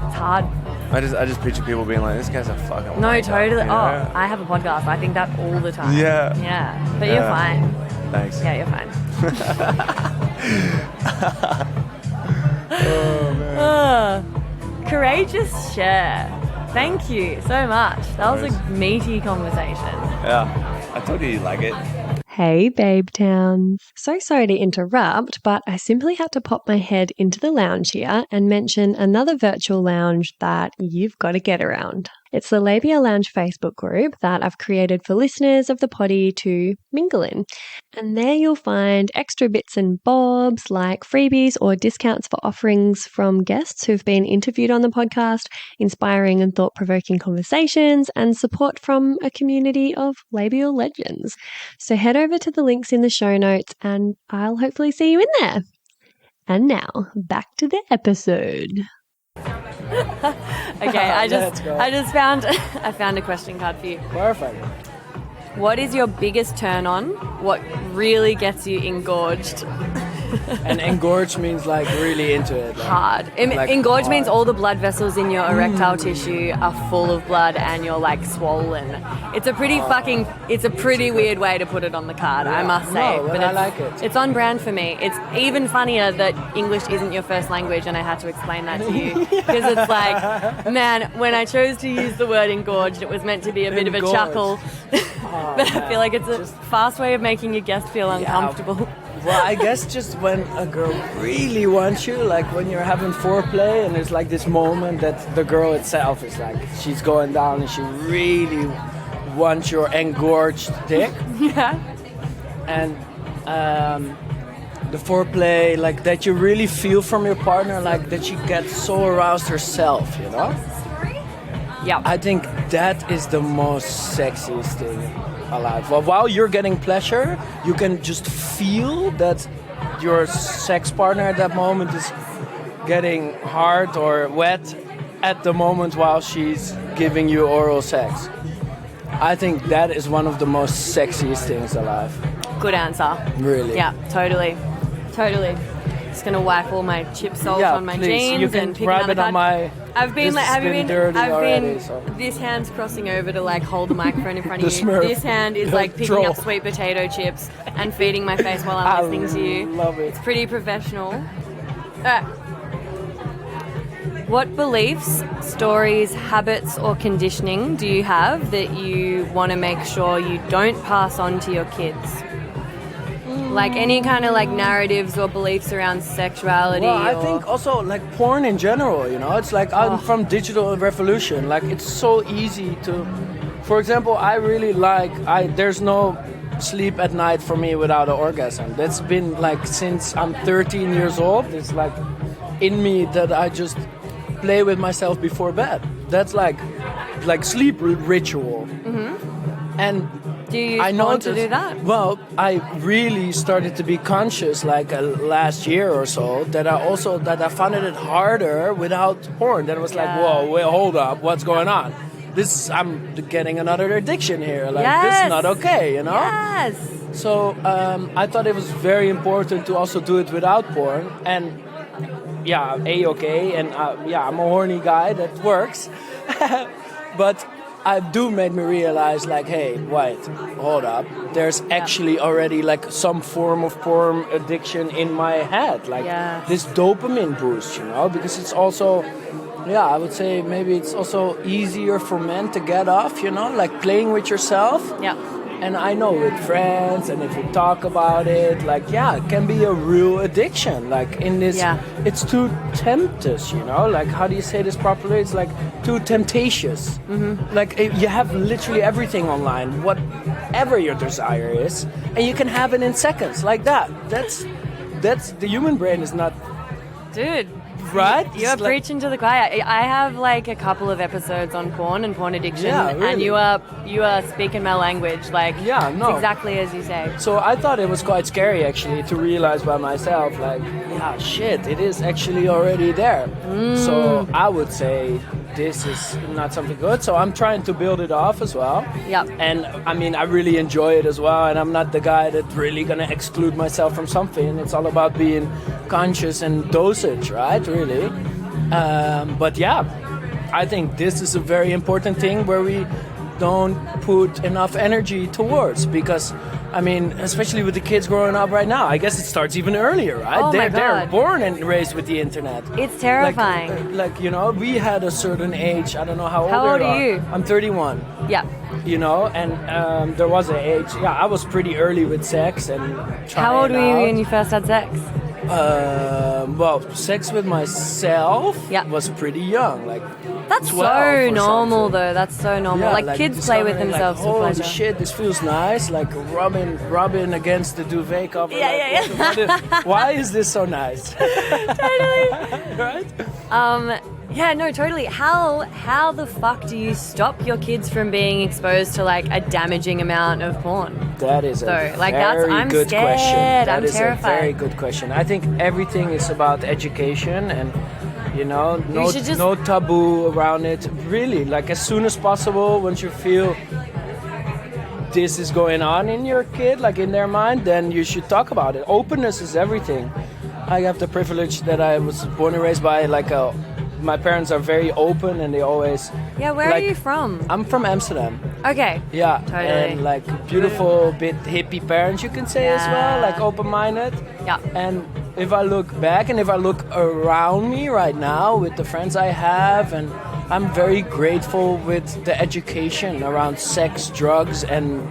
It's hard. I just picture people being like, this guy's a fucking No, wanker, totally. you know? I have a podcast. I think that all the time. Yeah. Yeah. But you're fine. Thanks. Yeah, you're fine. Oh, man. Courageous share. Thank you so much. That was a meaty conversation. Yeah. I told you you'd like it. Hey, Babe Towns. So sorry to interrupt, but I simply had to pop my head into the lounge here and mention another virtual lounge that you've got to get around. It's the Labia Lounge Facebook group that I've created for listeners of the potty to mingle in. And there you'll find extra bits and bobs like freebies or discounts for offerings from guests who've been interviewed on the podcast, inspiring and thought-provoking conversations, and support from a community of labial legends. So head over to the links in the show notes and I'll hopefully see you in there. And now, back to the episode. Okay, I just found I found a question card for you. Perfect. What is your biggest turn on? What really gets you engorged? And engorged means like really into it. Like, Hard. like Engorged means hard. all the blood vessels in your erectile tissue are full of blood and you're like swollen. It's a pretty it's a pretty weird way to put it on the card, I must say. No, but I like it. It's on brand for me. It's even funnier that English isn't your first language and I had to explain that to you. Because it's like, man, when I chose to use the word engorged, it was meant to be a bit of a Engorged. chuckle. But I feel like it's a fast way of making your guest feel uncomfortable. Well, I guess just when a girl really wants you, like when you're having foreplay and there's like this moment that the girl itself is like, she's going down and she really wants your engorged dick. Yeah. And the foreplay, like that you really feel from your partner, like that she gets so aroused herself, you know? Yeah. I think that is the most sexiest thing alive. Well, while you're getting pleasure, you can just feel that your sex partner at that moment is getting hard or wet at the moment while she's giving you oral sex. I think that is one of the most sexiest things alive. Good answer. Really. Yeah, totally. Totally. Just gonna wipe all my chip salt on my please. jeans You can and pick rub another it on card. my. I've been this like, has have you been been? dirty I've already, been. so. This hand's crossing over to like hold the microphone in front of The you. Smurf. This hand is The like picking troll. up sweet potato chips and feeding my face while I'm listening to you. Love it. It's pretty professional. What beliefs, stories, habits, or conditioning do you have that you want to make sure you don't pass on to your kids? Like any kind of like narratives or beliefs around sexuality. Well, I or... think also like porn in general, you know, it's like I'm from digital revolution. Like it's so easy to, for example, I really like, there's no sleep at night for me without an orgasm. That's been like since I'm 13 years old. It's like in me that I just play with myself before bed. That's like sleep ritual. Mm-hmm. And do you use porn to do that? Well, I really started to be conscious like last year or so that I found it harder without porn. That was like, whoa, wait, hold up, what's going on? I'm getting another addiction here. Like this is not okay, you know? Yes. So I thought it was very important to also do it without porn. And yeah, A-okay. And I'm a horny guy, that works. But I do made me realize like, hey, wait, hold up. There's actually already like some form of porn addiction in my head. Like this dopamine boost, you know, because it's also, I would say maybe it's also easier for men to get off, you know, like playing with yourself. Yeah. And I know with friends and if you talk about it, like, it can be a real addiction. Like in this, it's too temptous, you know? Like, how do you say this properly? It's like too temptatious. Mm-hmm. Like you have literally everything online, whatever your desire is, and you can have it in seconds like that. That's the human brain is not... Dude. Right? You're preaching to the choir. I have like a couple of episodes on porn and porn addiction, really. and you are speaking my language. Like, it's exactly as you say. So I thought it was quite scary actually to realize by myself, like, shit, it is actually already there. So I would say this is not something good. So I'm trying to build it off as well. Yeah. And I mean, I really enjoy it as well. And I'm not the guy that's really gonna exclude myself from something. It's all about being conscious and dosage, right? Really. But I think this is a very important thing where we don't put enough energy towards, because I mean, especially with the kids growing up right now, I guess it starts even earlier, right? Oh my God. They're born and raised with the internet. It's terrifying. Like, you know, we had a certain age. I don't know how old How old are you? I'm 31. Yeah. You know, and there was an age. I was pretty early with sex and trying How old were you out. when you first had sex? Well, sex with myself was pretty young, like that's 12 so or normal something. though. That's so normal. Like kids play with themselves like, for holy pleasure. shit, this feels nice. Like rubbing against the duvet cover. Yeah. Why is this so nice? Totally. Right? Yeah, no, totally. How the fuck do you stop your kids from being exposed to like a damaging amount of porn? That is I'm good scared. question. That is terrified. a very good question. I think everything is about education and, you know, no taboo around it. Really, like as soon as possible, once you feel this is going on in your kid, like in their mind, then you should talk about it. Openness is everything. I have the privilege that I was born and raised by my parents are very open, and they always. Yeah, where are you from? I'm from Amsterdam. Okay. Yeah, Totally. and like beautiful, bit hippie parents, you can say as well, like open-minded. Yeah. And if I look back and if I look around me right now with the friends I have, and I'm very grateful with the education around sex, drugs, and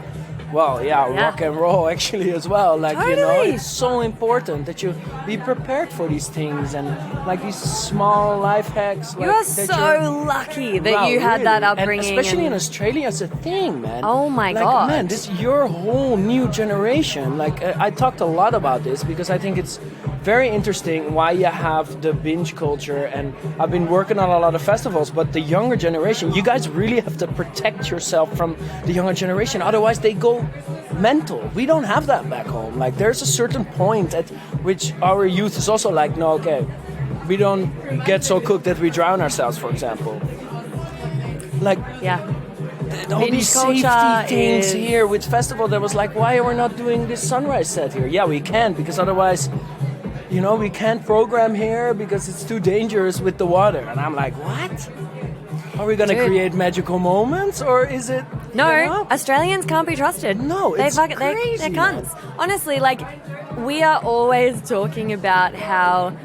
rock and roll actually as well. Like, Totally. it's so important that you be prepared for these things and like these small life hacks. You are so lucky that you had that upbringing. And especially in Australia, it's a thing, man. Oh my like, God. Man, this your whole new generation. Like, I talked a lot about this because I think it's very interesting why you have the binge culture, and I've been working on a lot of festivals, but the younger generation, you guys really have to protect yourself from the younger generation, otherwise they go mental. We don't have that back home. Like, there's a certain point at which our youth is also like, no, okay, we don't get so cooked that we drown ourselves, for example. Like, all Binge these safety culture things is- here with festival, that was like, why are we not doing this sunrise set here? Yeah, we can, because otherwise, we can't program here because it's too dangerous with the water. And I'm like, what? Are we going to create magical moments, or is it... No, Australians can't be trusted. No, it's they're crazy, cunts. Honestly, like, we are always talking about how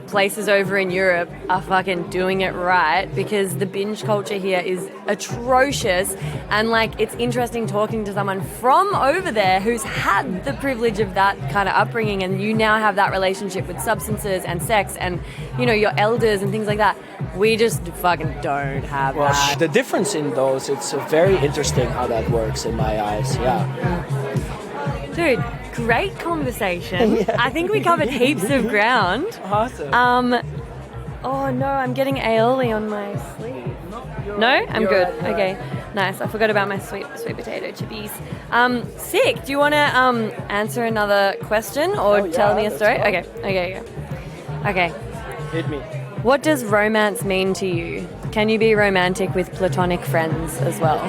places over in Europe are fucking doing it right, because the binge culture here is atrocious. And like, it's interesting talking to someone from over there who's had the privilege of that kind of upbringing, and you now have that relationship with substances and sex and, your elders and things like that. We just fucking don't have that. The difference in those, it's very interesting how that works in my eyes. Yeah. Dude, great conversation. I think we covered heaps of ground. Awesome. Oh no, I'm getting aioli on my sleeve. No? I'm good. Right, okay. Nice. I forgot about my sweet potato chippies. Sick. Do you want to answer another question or tell me a story? Okay. Hit me. What does romance mean to you? Can you be romantic with platonic friends as well?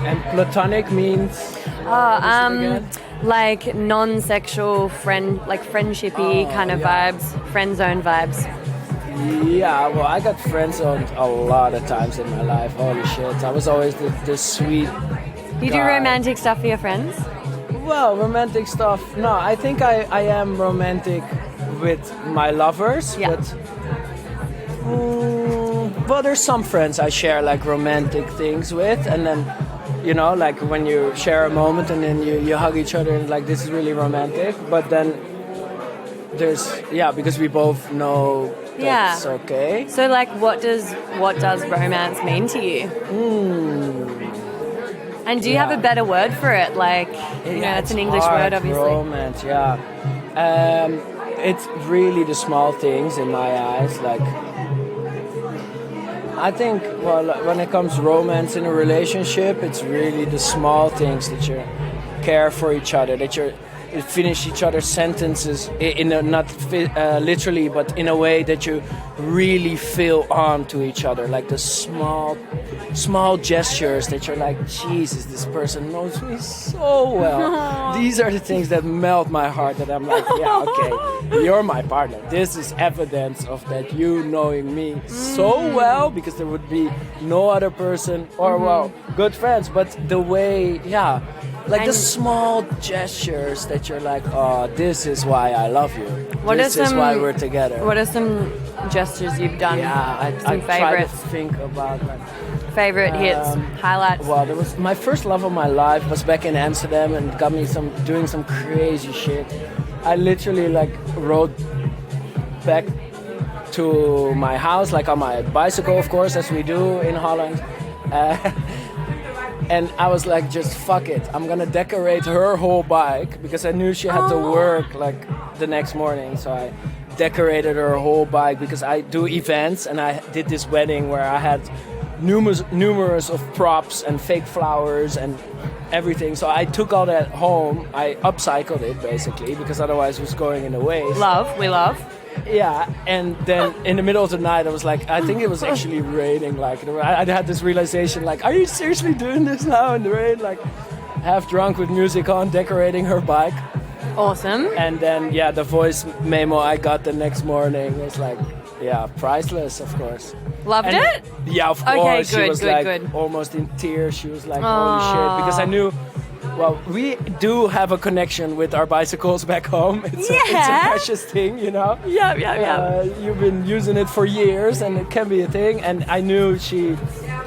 And platonic means... like non-sexual friend, like friendshipy kind of vibes, friend zone vibes. Yeah, well, I got friend zoned a lot of times in my life. Holy shit. I was always the sweet You do guy. romantic stuff for your friends? Well, romantic stuff. No, I think I am romantic with my lovers, but... well, there's some friends I share like romantic things with, and then... like when you share a moment and then you hug each other and like, this is really romantic. But then there's, because we both know that's okay. So like, what does romance mean to you? And do you have a better word for it? Like, it's an English word, obviously. Romance, it's really the small things in my eyes. Like, I think, when it comes to romance in a relationship, it's really the small things that you care for each other, that you finish each other's sentences not literally, but in a way that you really feel on to each other, like the small gestures that you're like, Jesus, this person knows me so well. These are the things that melt my heart, that I'm like, okay, you're my partner. This is evidence of that, you knowing me so well, because there would be no other person, or good friends, but the way, like the small gestures that you're like, oh, this is why I love you. This is why we're together. What are some gestures you've done? I try to think about like favorite hits, highlights. Well, there was my first love of my life was back in Amsterdam, and got me doing some crazy shit. I literally like rode back to my house, like on my bicycle, of course, as we do in Holland. And I was like, just fuck it. I'm gonna decorate her whole bike, because I knew she had to work like the next morning. So I decorated her whole bike, because I do events, and I did this wedding where I had numerous of props and fake flowers and everything. So I took all that home. I upcycled it basically, because otherwise it was going in the waste. We love. Yeah, and then in the middle of the night, I was like, I think it was actually raining. Like, I had this realization, like, are you seriously doing this now in the rain? Like, half drunk with music on, decorating her bike. Awesome. And then, yeah, the voice memo I got the next morning was like, yeah, priceless, of course. Loved it? Yeah, of Okay, course. good, She was good, like good. almost in tears. She was like, holy shit. Because I knew, well, we do have a connection with our bicycles back home. It's a precious thing, you know? Yeah. You've been using it for years and it can be a thing. And I knew she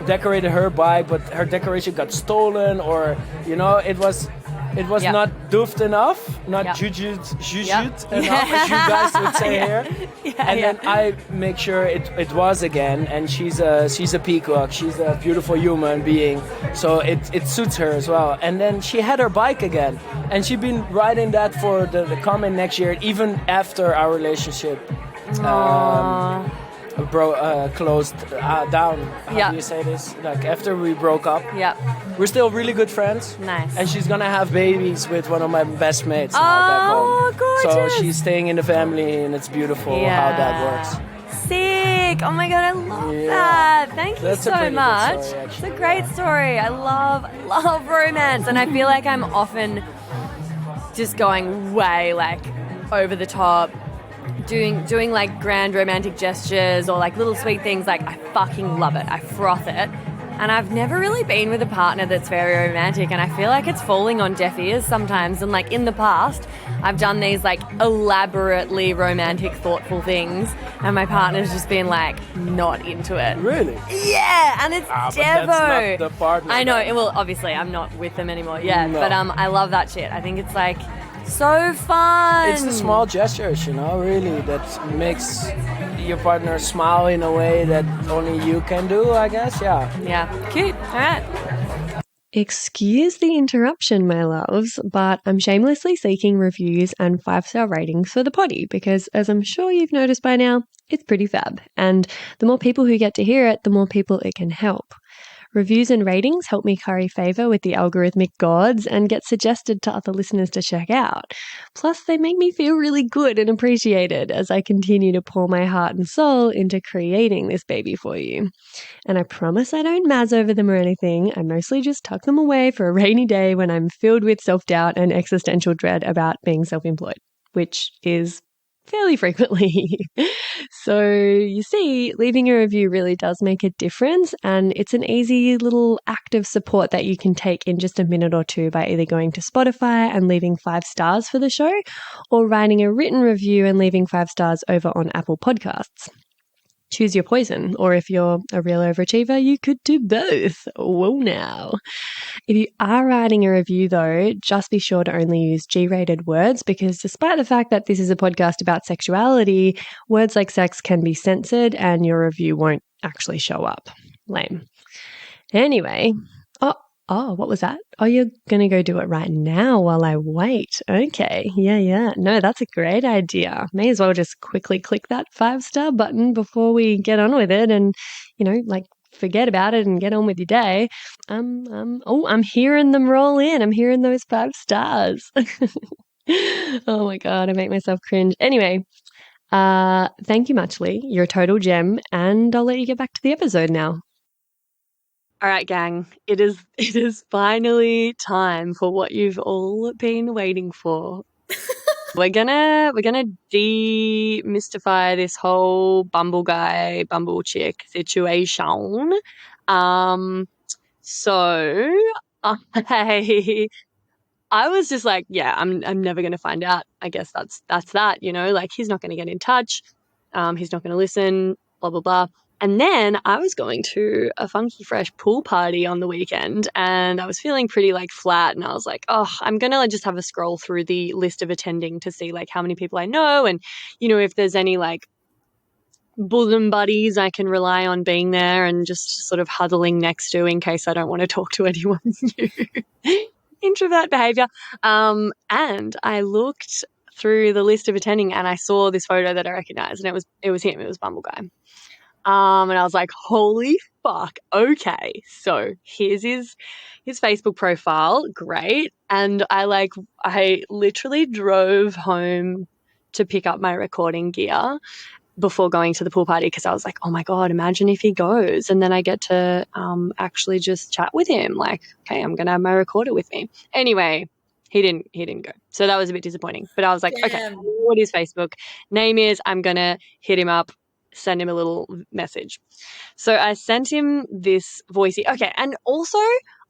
decorated her bike, but her decoration got stolen or, you know, it was not doofed enough, not jujut enough, as you guys would say here. And then I make sure it was again, and she's a peacock, she's a beautiful human being, so it suits her as well. And then she had her bike again, and she's been riding that for the coming next year, even after our relationship closed down. How do you say this? Like after we broke up. Yeah. We're still really good friends. Nice. And she's gonna have babies with one of my best mates now back home. Gorgeous. So she's staying in the family, and it's beautiful how that works. Sick. Oh my God, I love that. Thank you That's a so pretty good much. story, It's a great story. I love romance, and I feel like I'm often just going way like over the top. Doing like grand romantic gestures or like little sweet things. Like I fucking love it. I froth it. And I've never really been with a partner that's very romantic, and I feel like it's falling on deaf ears sometimes. And like in the past, I've done these like elaborately romantic, thoughtful things, and my partner's just been like not into it. Really? Yeah, and it's but Devo. that's not the partner. I know. Well, obviously, I'm not with them anymore. Yeah, No. but I love that shit. I think it's like so fun. It's the small gestures, you know, really, that makes your partner smile in a way that only you can do, I guess. Yeah. Yeah, cute. All right. Excuse the interruption, my loves, but I'm shamelessly seeking reviews and 5-star ratings for the potty because, as I'm sure you've noticed by now, it's pretty fab. And the more people who get to hear it, the more people it can help. Reviews and ratings help me curry favour with the algorithmic gods and get suggested to other listeners to check out. Plus, they make me feel really good and appreciated as I continue to pour my heart and soul into creating this baby for you. And I promise I don't mazz over them or anything. I mostly just tuck them away for a rainy day when I'm filled with self-doubt and existential dread about being self-employed, which is fairly frequently. So you see, leaving a review really does make a difference, and it's an easy little act of support that you can take in just a minute or two by either going to Spotify and leaving 5 stars for the show or writing a written review and leaving 5 stars over on Apple Podcasts. Choose your poison, or if you're a real overachiever, you could do both. Whoa now. If you are writing a review though, just be sure to only use G-rated words because despite the fact that this is a podcast about sexuality, words like sex can be censored and your review won't actually show up. Lame. Anyway, oh, what was that? Oh, you're going to go do it right now while I wait. Okay. Yeah. No, that's a great idea. May as well just quickly click that 5-star button before we get on with it and, forget about it and get on with your day. I'm hearing them roll in. I'm hearing those 5 stars. Oh my God, I make myself cringe. Anyway, thank you muchly. You're a total gem, and I'll let you get back to the episode now. All right, gang, it is finally time for what you've all been waiting for. We're gonna demystify this whole Bumble guy, Bumble chick situation. So I was just like, yeah, I'm never gonna find out. I guess that's that, like he's not gonna get in touch, he's not gonna listen, blah blah blah. And then I was going to a funky fresh pool party on the weekend and I was feeling pretty flat, and I was like, oh, I'm going to just have a scroll through the list of attending to see how many people I know and, if there's any bosom buddies I can rely on being there and just sort of huddling next to in case I don't want to talk to anyone new. Introvert behavior. And I looked through the list of attending and I saw this photo that I recognized, and it was him. It was Bumble Guy. And I was like, holy fuck, okay. So here's his Facebook profile. Great. And I literally drove home to pick up my recording gear before going to the pool party because I was like, oh my God, imagine if he goes and then I get to actually just chat with him. Like, okay, I'm going to have my recorder with me. Anyway, he didn't go. So that was a bit disappointing. But I was like, okay, Damn. what his Facebook name is, I'm going to hit him up, send him a little message. So I sent him this voicey. Okay, and also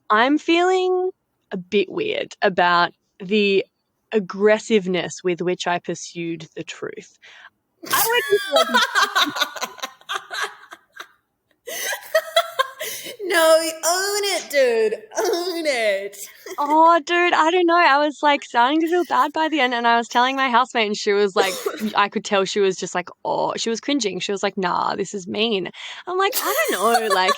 I'm feeling a bit weird about the aggressiveness with which I pursued the truth. I would No, own it, dude. Own it. oh, dude, I don't know. I was like starting to feel bad by the end, and I was telling my housemate, and she was like, I could tell she was just like, oh, she was cringing. She was like, nah, this is mean. I'm like, I don't know, like.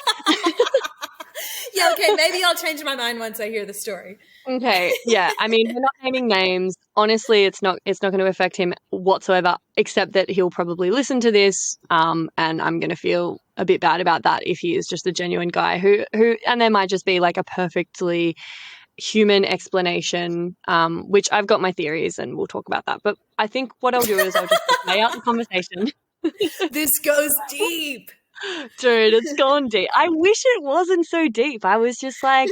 Yeah, okay, maybe I'll change my mind once I hear the story. Okay, yeah. I mean, we're not naming names. Honestly, it's not going to affect him whatsoever, except that he'll probably listen to this, and I'm going to feel a bit bad about that if he is just a genuine guy who, and there might just be like a perfectly human explanation, which I've got my theories, and we'll talk about that. But I think what I'll do is I'll just lay out the conversation. This goes deep. Dude, it's gone deep. I wish it wasn't so deep. I was just like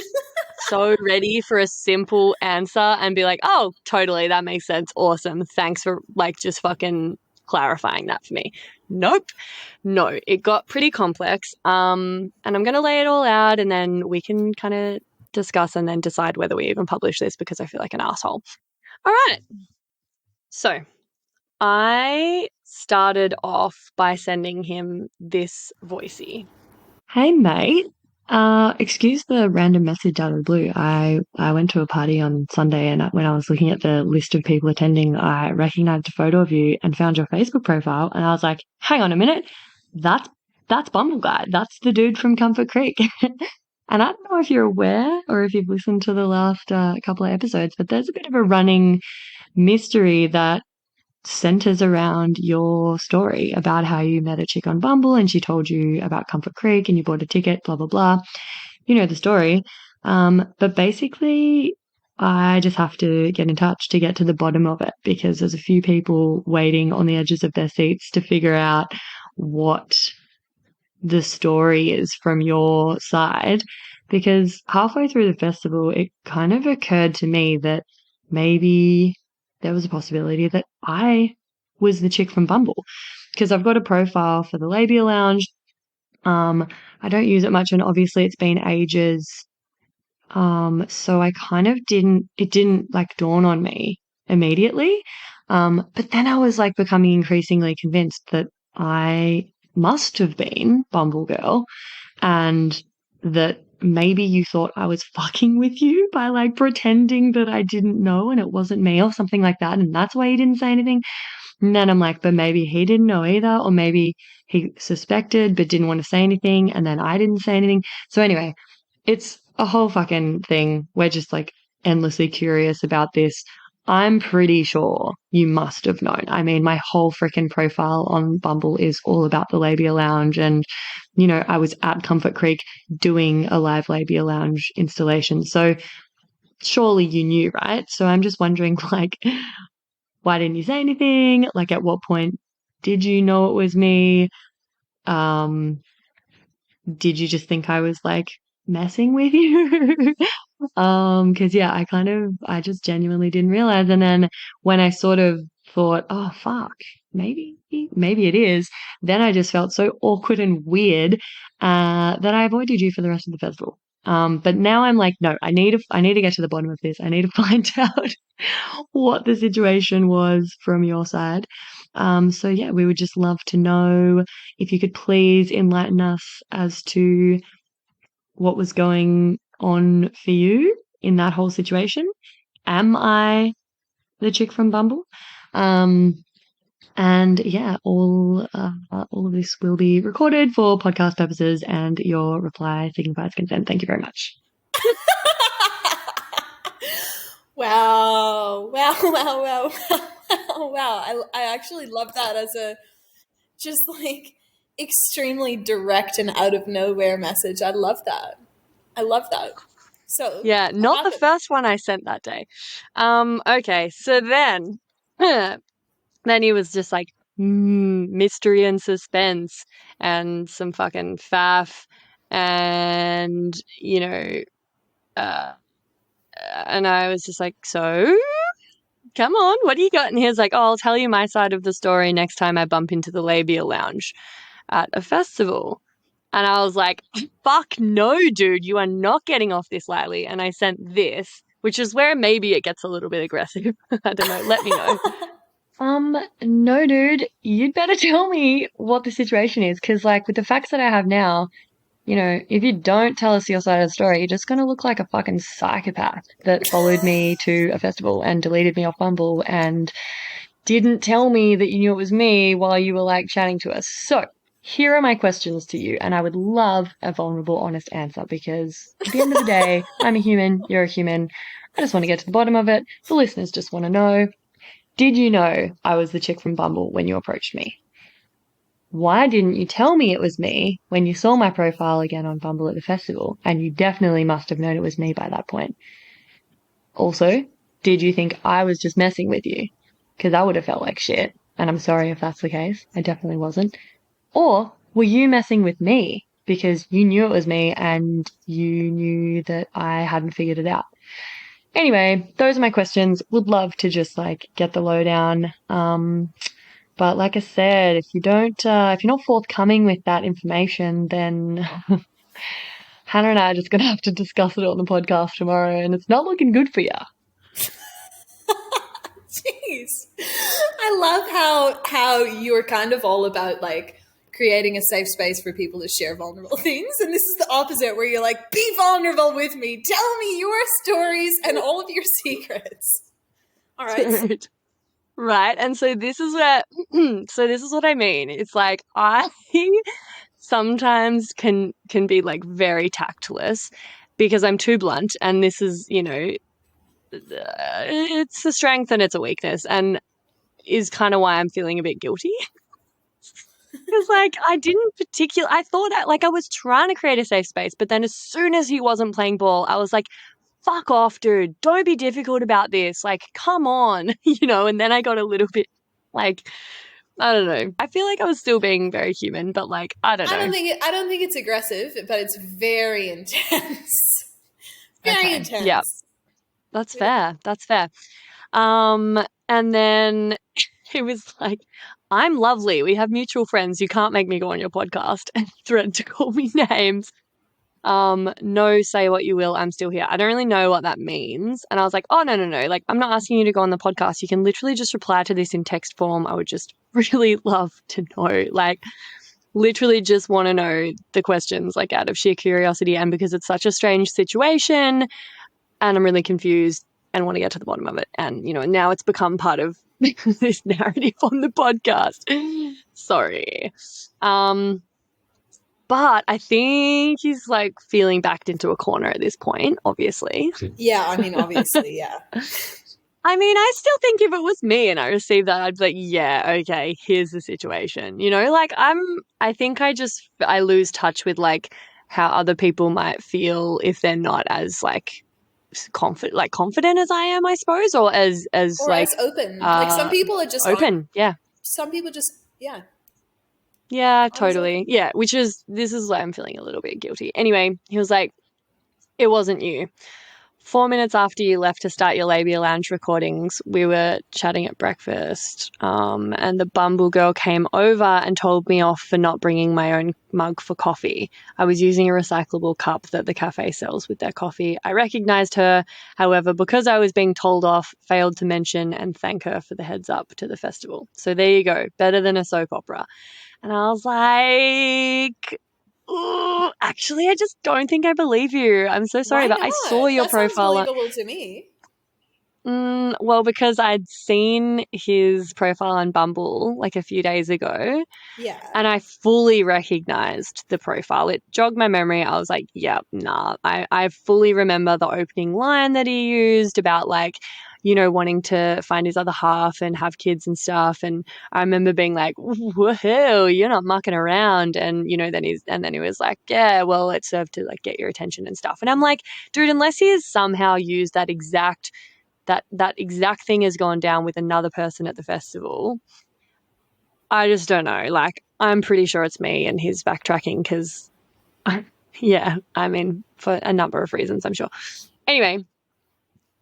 so ready for a simple answer and be like, oh, totally, that makes sense. Awesome. Thanks for like just fucking clarifying that for me. Nope. No, it got pretty complex. And I'm going to lay it all out and then we can kind of discuss and then decide whether we even publish this because I feel like an asshole. All right. So I started off by sending him this voicey. Hey, mate. Excuse the random message out of the blue. I went to a party on Sunday and when I was looking at the list of people attending, I recognized a photo of you and found your Facebook profile and I was like, hang on a minute. That's Bumble Guy. That's the dude from Comfort Creek. And I don't know if you're aware or if you've listened to the last couple of episodes, but there's a bit of a running mystery that centers around your story about how you met a chick on Bumble and she told you about Comfort Creek and you bought a ticket, blah, blah, blah. You know the story. But basically, I just have to get in touch to get to the bottom of it because there's a few people waiting on the edges of their seats to figure out what the story is from your side. Because halfway through the festival, it kind of occurred to me that maybe there was a possibility that I was the chick from Bumble because I've got a profile for the Labia Lounge. I don't use it much and obviously it's been ages. So I kind of it didn't like dawn on me immediately. But then I was like becoming increasingly convinced that I must have been Bumble Girl and that maybe you thought I was fucking with you by like pretending that I didn't know and it wasn't me or something like that. And that's why you didn't say anything. And then I'm like, but maybe he didn't know either. Or maybe he suspected but didn't want to say anything. And then I didn't say anything. So anyway, it's a whole fucking thing. We're just like endlessly curious about this. I'm pretty sure you must have known. I mean, my whole freaking profile on Bumble is all about the Labia Lounge. And, you know, I was at Comfort Creek doing a live Labia Lounge installation. So surely you knew, right? So I'm just wondering, like, why didn't you say anything? Like, at what point did you know it was me? Did you just think I was, like, messing with you? Because yeah, I just genuinely didn't realize. And then when I sort of thought, oh fuck, maybe it is, then I just felt so awkward and weird that I avoided you for the rest of the festival. But now I'm like, no, I need to get to the bottom of this. I need to find out what the situation was from your side. So yeah, we would just love to know if you could please enlighten us as to what was going on for you in that whole situation. Am I the chick from Bumble? And yeah, all of this will be recorded for podcast purposes, and your reply signifies consent. Thank you very much. Wow. Wow, wow, wow, wow, wow. I actually love that as a just like extremely direct and out of nowhere message. I love that. So Yeah, not the first one I sent that day. Okay, so then Then he was just like, mystery and suspense and some fucking faff and, and I was just like, so come on, what do you got? And he was like, oh, I'll tell you my side of the story next time I bump into the Labia Lounge at a festival. And I was like, fuck no, dude, you are not getting off this lightly. And I sent this, which is where maybe it gets a little bit aggressive. I don't know. Let me know. No, dude, you'd better tell me what the situation is. Because, like, with the facts that I have now, if you don't tell us your side of the story, you're just going to look like a fucking psychopath that followed me to a festival and deleted me off Bumble and didn't tell me that you knew it was me while you were, like, chatting to us. So, here are my questions to you, and I would love a vulnerable, honest answer because at the end of the day, I'm a human, you're a human. I just want to get to the bottom of it. The listeners just want to know, did you know I was the chick from Bumble when you approached me? Why didn't you tell me it was me when you saw my profile again on Bumble at the festival? And you definitely must have known it was me by that point. Also, did you think I was just messing with you? Because I would have felt like shit. And I'm sorry if that's the case. I definitely wasn't. Or were you messing with me because you knew it was me and you knew that I hadn't figured it out? Anyway, those are my questions. Would love to just like get the lowdown. But like I said, if you're not forthcoming with that information, then Hannah and I are just going to have to discuss it on the podcast tomorrow, and it's not looking good for you. Jeez. I love how you're kind of all about like creating a safe space for people to share vulnerable things. And this is the opposite where you're like, be vulnerable with me. Tell me your stories and all of your secrets. All right. Right. And so this is what I mean. It's like I sometimes can be like very tactless because I'm too blunt, and this is, it's a strength and it's a weakness, and is kind of why I'm feeling a bit guilty. Because like I thought I was trying to create a safe space, but then as soon as he wasn't playing ball, I was like, fuck off, dude. Don't be difficult about this. Like, come on, and then I got a little bit like, I don't know. I feel like I was still being very human, but like, I don't know. I don't think it's aggressive, but it's very intense. Very intense. Yeah. That's fair. That's fair. And then he was like, I'm lovely. We have mutual friends. You can't make me go on your podcast, and threatened to call me names. No, say what you will. I'm still here. I don't really know what that means. And I was like, oh, no. Like, I'm not asking you to go on the podcast. You can literally just reply to this in text form. I would just really love to know. Like, literally just want to know the questions, like, out of sheer curiosity, and because it's such a strange situation and I'm really confused and want to get to the bottom of it. And, now it's become part of this narrative on the podcast. Sorry. But I think he's like feeling backed into a corner at this point, obviously. Yeah, I mean, obviously, yeah. I mean, I still think if it was me and I received that, I'd be like, yeah, okay, here's the situation. I think I lose touch with like how other people might feel if they're not as like confident as I am, I suppose, or as like as open. Like some people are just open. Yeah. Some people just, yeah. Yeah, totally. Yeah, this is why I'm feeling a little bit guilty. Anyway, he was like, it wasn't you. 4 minutes after you left to start your Labia Lounge recordings, we were chatting at breakfast, and the Bumble girl came over and told me off for not bringing my own mug for coffee. I was using a recyclable cup that the cafe sells with their coffee. I recognized her, however, because I was being told off, failed to mention and thank her for the heads up to the festival. So there you go, better than a soap opera. And I was like, ooh, actually, I just don't think I believe you. I'm so sorry, but I saw your profile. That sounds believable to me. Well, because I'd seen his profile on Bumble like a few days ago. Yeah. And I fully recognized the profile. It jogged my memory. I was like, yeah, nah. I fully remember the opening line that he used about like, wanting to find his other half and have kids and stuff. And I remember being like, whoa, you're not mucking around. And, then he was like, yeah, well, it served to like get your attention and stuff. And I'm like, dude, unless he has somehow used that exact that exact thing has gone down with another person at the festival. I just don't know. Like, I'm pretty sure it's me, and he's backtracking because, yeah, I mean, for a number of reasons, I'm sure. Anyway,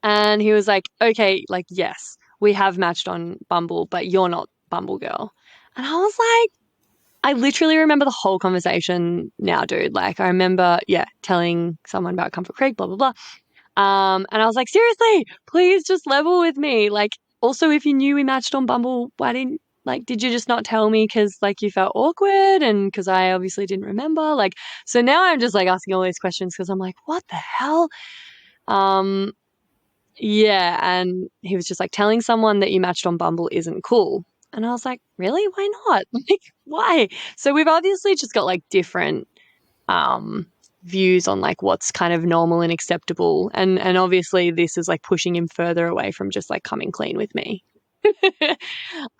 and he was like, okay, like, yes, we have matched on Bumble, but you're not Bumble Girl. And I was like, I literally remember the whole conversation now, dude. Like, I remember, telling someone about Comfort Creek, blah, blah, blah. And I was like, seriously, please just level with me. Like, also, if you knew we matched on Bumble, did you just not tell me because, like, you felt awkward and because I obviously didn't remember? Like, so now I'm just, like, asking all these questions because I'm like, what the hell? Yeah, and he was just like, telling someone that you matched on Bumble isn't cool. And I was like, really? Why not? Like, why? So we've obviously just got like different views on like what's kind of normal and acceptable. And obviously this is like pushing him further away from just like coming clean with me.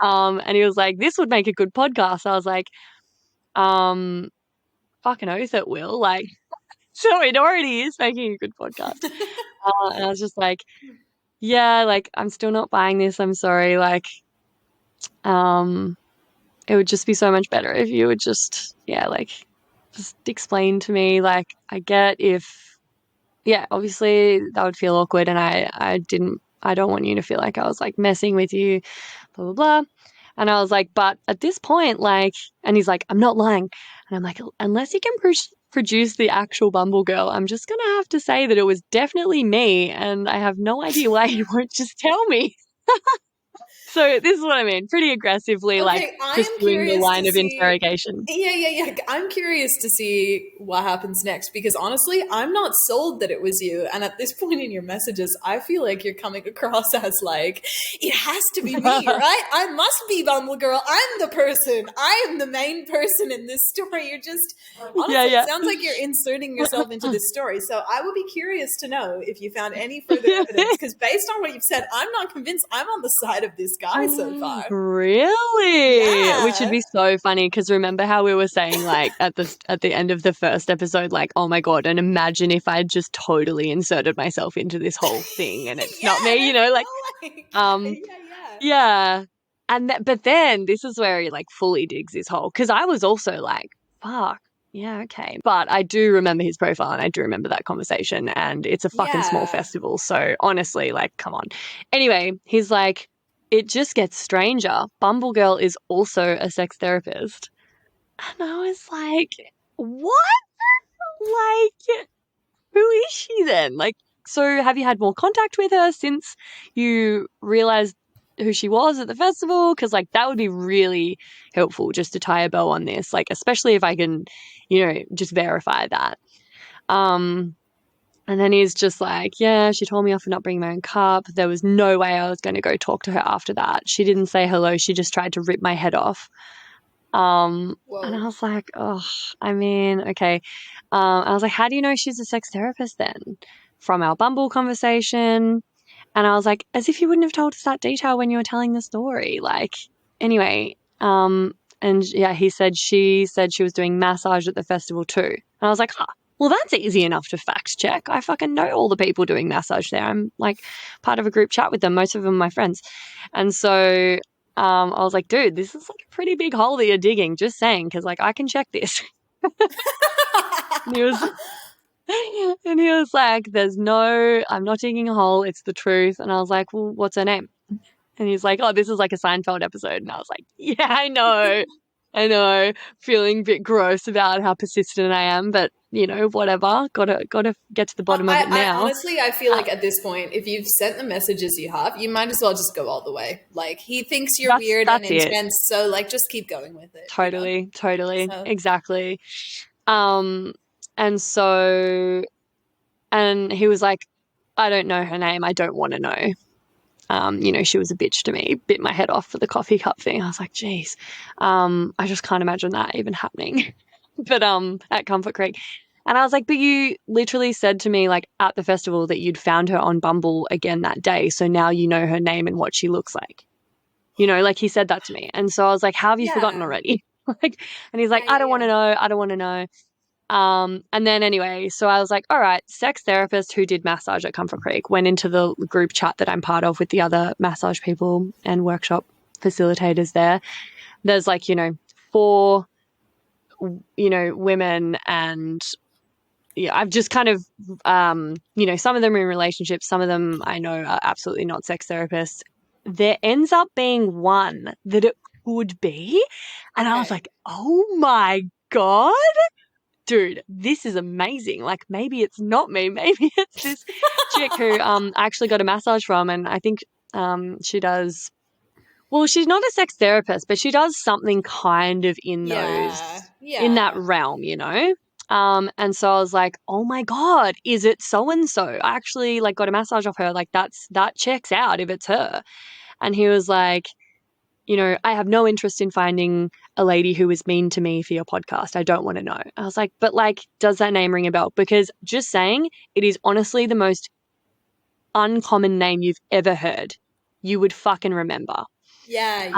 And he was like, this would make a good podcast. I was like, fucking oath it will. Like, so it already is making a good podcast. And I was just like, yeah, like, I'm still not buying this. I'm sorry. Like, it would just be so much better if you would just explain to me. Like, I get if, obviously that would feel awkward, and I don't want you to feel like I was like messing with you, blah, blah, blah. And I was like, but at this point, like, and he's like, I'm not lying. And I'm like, unless you can produce the actual Bumble Girl, I'm just going to have to say that it was definitely me, and I have no idea why you won't just tell me. So this is what I mean. Pretty aggressively, like, pursuing the line of interrogation. Yeah. I'm curious to see what happens next because honestly, I'm not sold that it was you. And at this point in your messages, I feel like you're coming across as like, it has to be me, right? I must be Bumble Girl. I'm the person. I am the main person in this story. You're just, honestly, it sounds like you're inserting yourself into this story. So I would be curious to know if you found any further evidence because based on what you've said, I'm not convinced I'm on the side of this guy so far. Really? Yeah. Which would be so funny because remember how we were saying like at the end of the first episode, like, oh my God, and imagine if I'd just totally inserted myself into this whole thing and it's not me, you know, like yeah. And but then this is where he like fully digs his hole because I was also like, fuck. Yeah, okay. But I do remember his profile and I do remember that conversation and it's a fucking small festival. So honestly, like, come on. Anyway, he's like, it just gets stranger. Bumble Girl is also a sex therapist. And I was like, what? Like, who is she then? Like, so have you had more contact with her since you realized who she was at the festival? Because, like, that would be really helpful just to tie a bow on this, like, especially if I can, you know, just verify that. And then he's just like, yeah, she told me off for not bringing my own cup. There was no way I was going to go talk to her after that. She didn't say hello. She just tried to rip my head off. And I was like, oh, I mean, okay. I was like, how do you know she's a sex therapist then? From our Bumble conversation. And I was like, as if you wouldn't have told us that detail when you were telling the story. Like, anyway, and yeah, she said she was doing massage at the festival too. And I was like, well, that's easy enough to fact check. I fucking know all the people doing massage there. I'm like part of a group chat with them. Most of them are my friends. And so I was like, dude, this is like a pretty big hole that you're digging. Just saying, because like I can check this. And he was like, I'm not digging a hole. It's the truth. And I was like, well, what's her name? And he's like, oh, this is like a Seinfeld episode. And I was like, yeah, I know. Feeling a bit gross about how persistent I am, but you know, whatever. Gotta get to the bottom of it now. Honestly, I feel like at this point, if you've sent the messages you have, you might as well just go all the way. Like, he thinks you're weird and intense, so like just keep going with it. Totally. So. Exactly. And he was like, I don't know her name. I don't want to know. You know, she was a bitch to me, bit my head off for the coffee cup thing. I was like, geez, I just can't imagine that even happening. But at Comfort Creek. And I was like, but you literally said to me like at the festival that you'd found her on Bumble again that day. So now you know her name and what she looks like. You know, like he said that to me. And so I was like, how have you forgotten already? Like, and he's like, I don't want to know. And then anyway, so I was like, all right, sex therapist who did massage at Comfort Creek, went into the group chat that I'm part of with the other massage people and workshop facilitators there. There's like, 4, women, and yeah, I've just kind of, some of them are in relationships, some of them I know are absolutely not sex therapists. There ends up being one that it could be. And I was like, oh my God, dude, this is amazing. Like, maybe it's not me. Maybe it's this chick who I actually got a massage from. And I think she does, well, she's not a sex therapist, but she does something kind of in in that realm, and so I was like, oh my God, is it so-and-so? I actually like got a massage off her. Like that checks out if it's her. And he was like, I have no interest in finding a lady who was mean to me for your podcast. I don't want to know. I was like, but like, does that name ring a bell? Because just saying, it is honestly the most uncommon name you've ever heard. You would fucking remember. Yeah.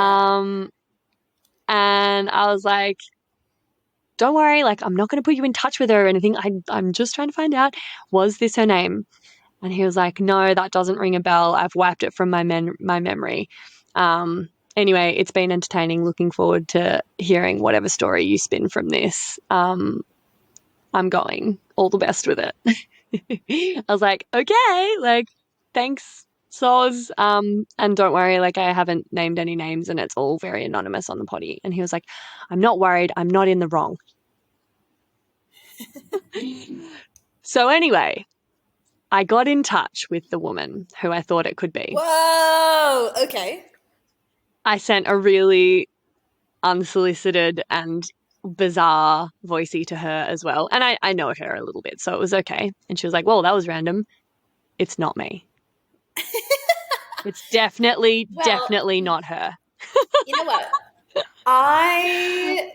And I was like, don't worry, like, I'm not going to put you in touch with her or anything. I'm just trying to find out, was this her name? And he was like, no, that doesn't ring a bell. I've wiped it from my memory. Anyway, it's been entertaining. Looking forward to hearing whatever story you spin from this. I'm going. All the best with it. I was like, okay, like, thanks, Soz. And don't worry, like, I haven't named any names and it's all very anonymous on the potty. And he was like, I'm not worried. I'm not in the wrong. So anyway, I got in touch with the woman who I thought it could be. Whoa, okay. I sent a really unsolicited and bizarre voicey to her as well. And I know her a little bit, so it was okay. And she was like, well, that was random. It's not me. It's definitely not her. You know what? I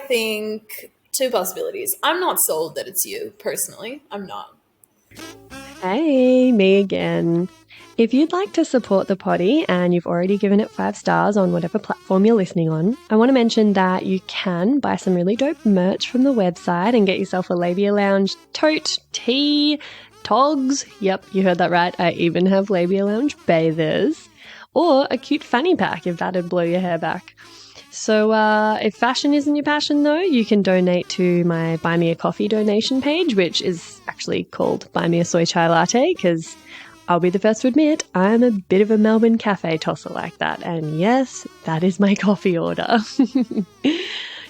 think 2 possibilities. I'm not sold that it's you, personally. I'm not. Hey, me again. If you'd like to support the potty and you've already given it 5 stars on whatever platform you're listening on, I want to mention that you can buy some really dope merch from the website and get yourself a Labia Lounge tote, tee, togs. Yep, you heard that right. I even have Labia Lounge bathers. Or a cute fanny pack if that'd blow your hair back. So if fashion isn't your passion, though, you can donate to my Buy Me a Coffee donation page, which is actually called Buy Me a Soy Chai Latte, because I'll be the first to admit I'm a bit of a Melbourne cafe tosser like that. And yes, that is my coffee order.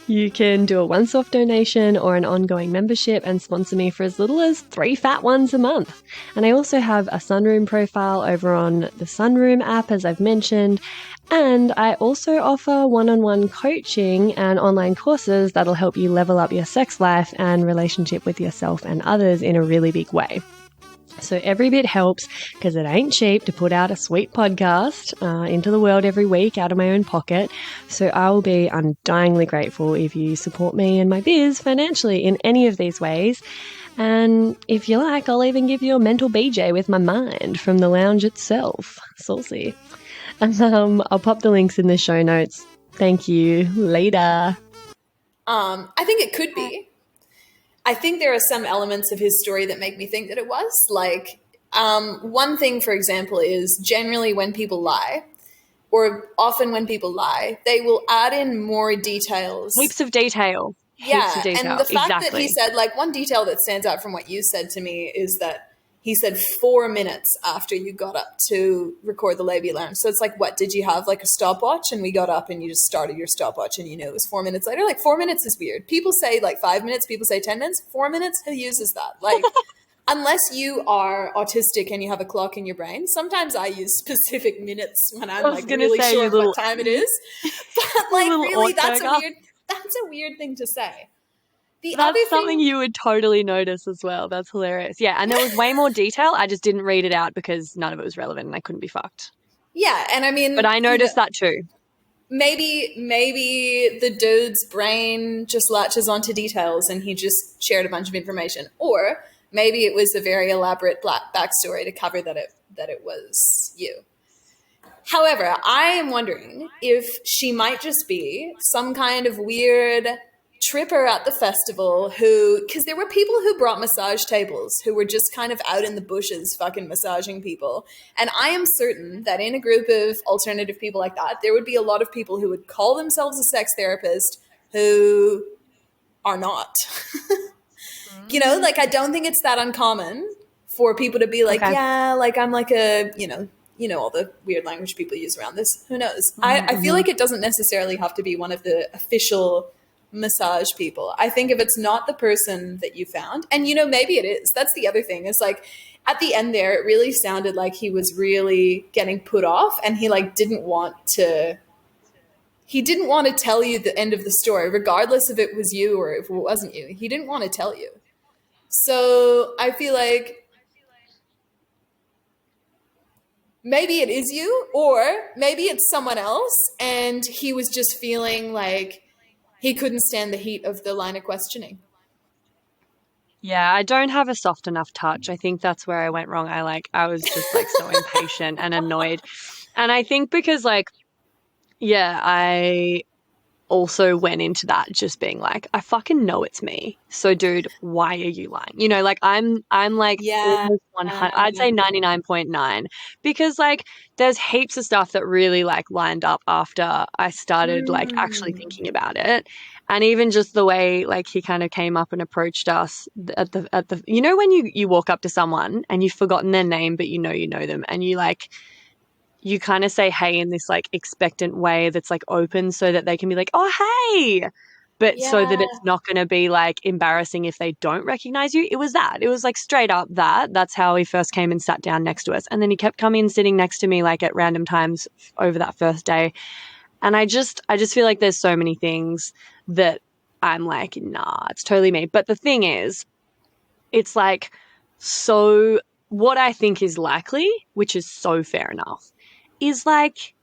You can do a once-off donation or an ongoing membership and sponsor me for as little as 3 fat ones a month. And I also have a Sunroom profile over on the Sunroom app, as I've mentioned. And I also offer one-on-one coaching and online courses that'll help you level up your sex life and relationship with yourself and others in a really big way. So every bit helps, because it ain't cheap to put out a sweet podcast into the world every week out of my own pocket. So I will be undyingly grateful if you support me and my biz financially in any of these ways. And if you like, I'll even give you a mental BJ with my mind from the lounge itself. Saucy. And I'll pop the links in the show notes. Thank you. Later. I think it could be. I think there are some elements of his story that make me think that it was. Like, one thing, for example, is generally when people lie, or often when people lie, they will add in more details. Heaps of detail. Yeah, Heaps of detail. And the fact that he said, like, one detail that stands out from what you said to me is that he said 4 minutes after you got up to record the Labia Lounge. So it's like, what, did you have like a stopwatch and we got up and you just started your stopwatch and you know it was 4 minutes later? Like 4 minutes is weird. People say like 5 minutes, people say 10 minutes. 4 minutes, who uses that? Like, unless you are autistic and you have a clock in your brain. Sometimes I use specific minutes when I'm like really sure what time it is. But like really, that's a weird thing to say. That's something you would totally notice as well. That's hilarious. Yeah, and there was way more detail. I just didn't read it out because none of it was relevant and I couldn't be fucked. Yeah, and I mean... But I noticed that too. Maybe the dude's brain just latches onto details and he just shared a bunch of information. Or maybe it was a very elaborate backstory to cover that it was you. However, I am wondering if she might just be some kind of weird tripper at the festival who, because there were people who brought massage tables who were just kind of out in the bushes fucking massaging people. And I am certain that in a group of alternative people like that, there would be a lot of people who would call themselves a sex therapist who are not. You know, like, I don't think it's that uncommon for people to be like, yeah, like, I'm like a, you know, all the weird language people use around this. Who knows? I feel like it doesn't necessarily have to be one of the official massage people. I think if it's not the person that you found, and, you know, maybe it is. That's the other thing. Is like, at the end there, it really sounded like he was really getting put off, and he like didn't want to tell you the end of the story, regardless if it was you or if it wasn't you. He didn't want to tell you. So I feel like maybe it is you, or maybe it's someone else, and he was just feeling like he couldn't stand the heat of the line of questioning. Yeah, I don't have a soft enough touch. I think that's where I went wrong. I was just like so impatient and annoyed. And I think because like, yeah, I also went into that just being like, I fucking know it's me. So dude, why are you lying? You know, like I'm like almost 100, I'd say 99.9, because like there's heaps of stuff that really like lined up after I started like actually thinking about it. And even just the way like he kind of came up and approached us at the you know, when you walk up to someone and you've forgotten their name but you know them, and you kind of say hey in this like expectant way that's like open so that they can be like, oh, hey, but so that it's not going to be like embarrassing if they don't recognize you. It was like straight up that's how he first came and sat down next to us. And then he kept coming and sitting next to me like at random times over that first day. And I just feel like there's so many things that I'm like, nah, it's totally me. But the thing is, it's like, so what I think is likely, which is so fair enough, is like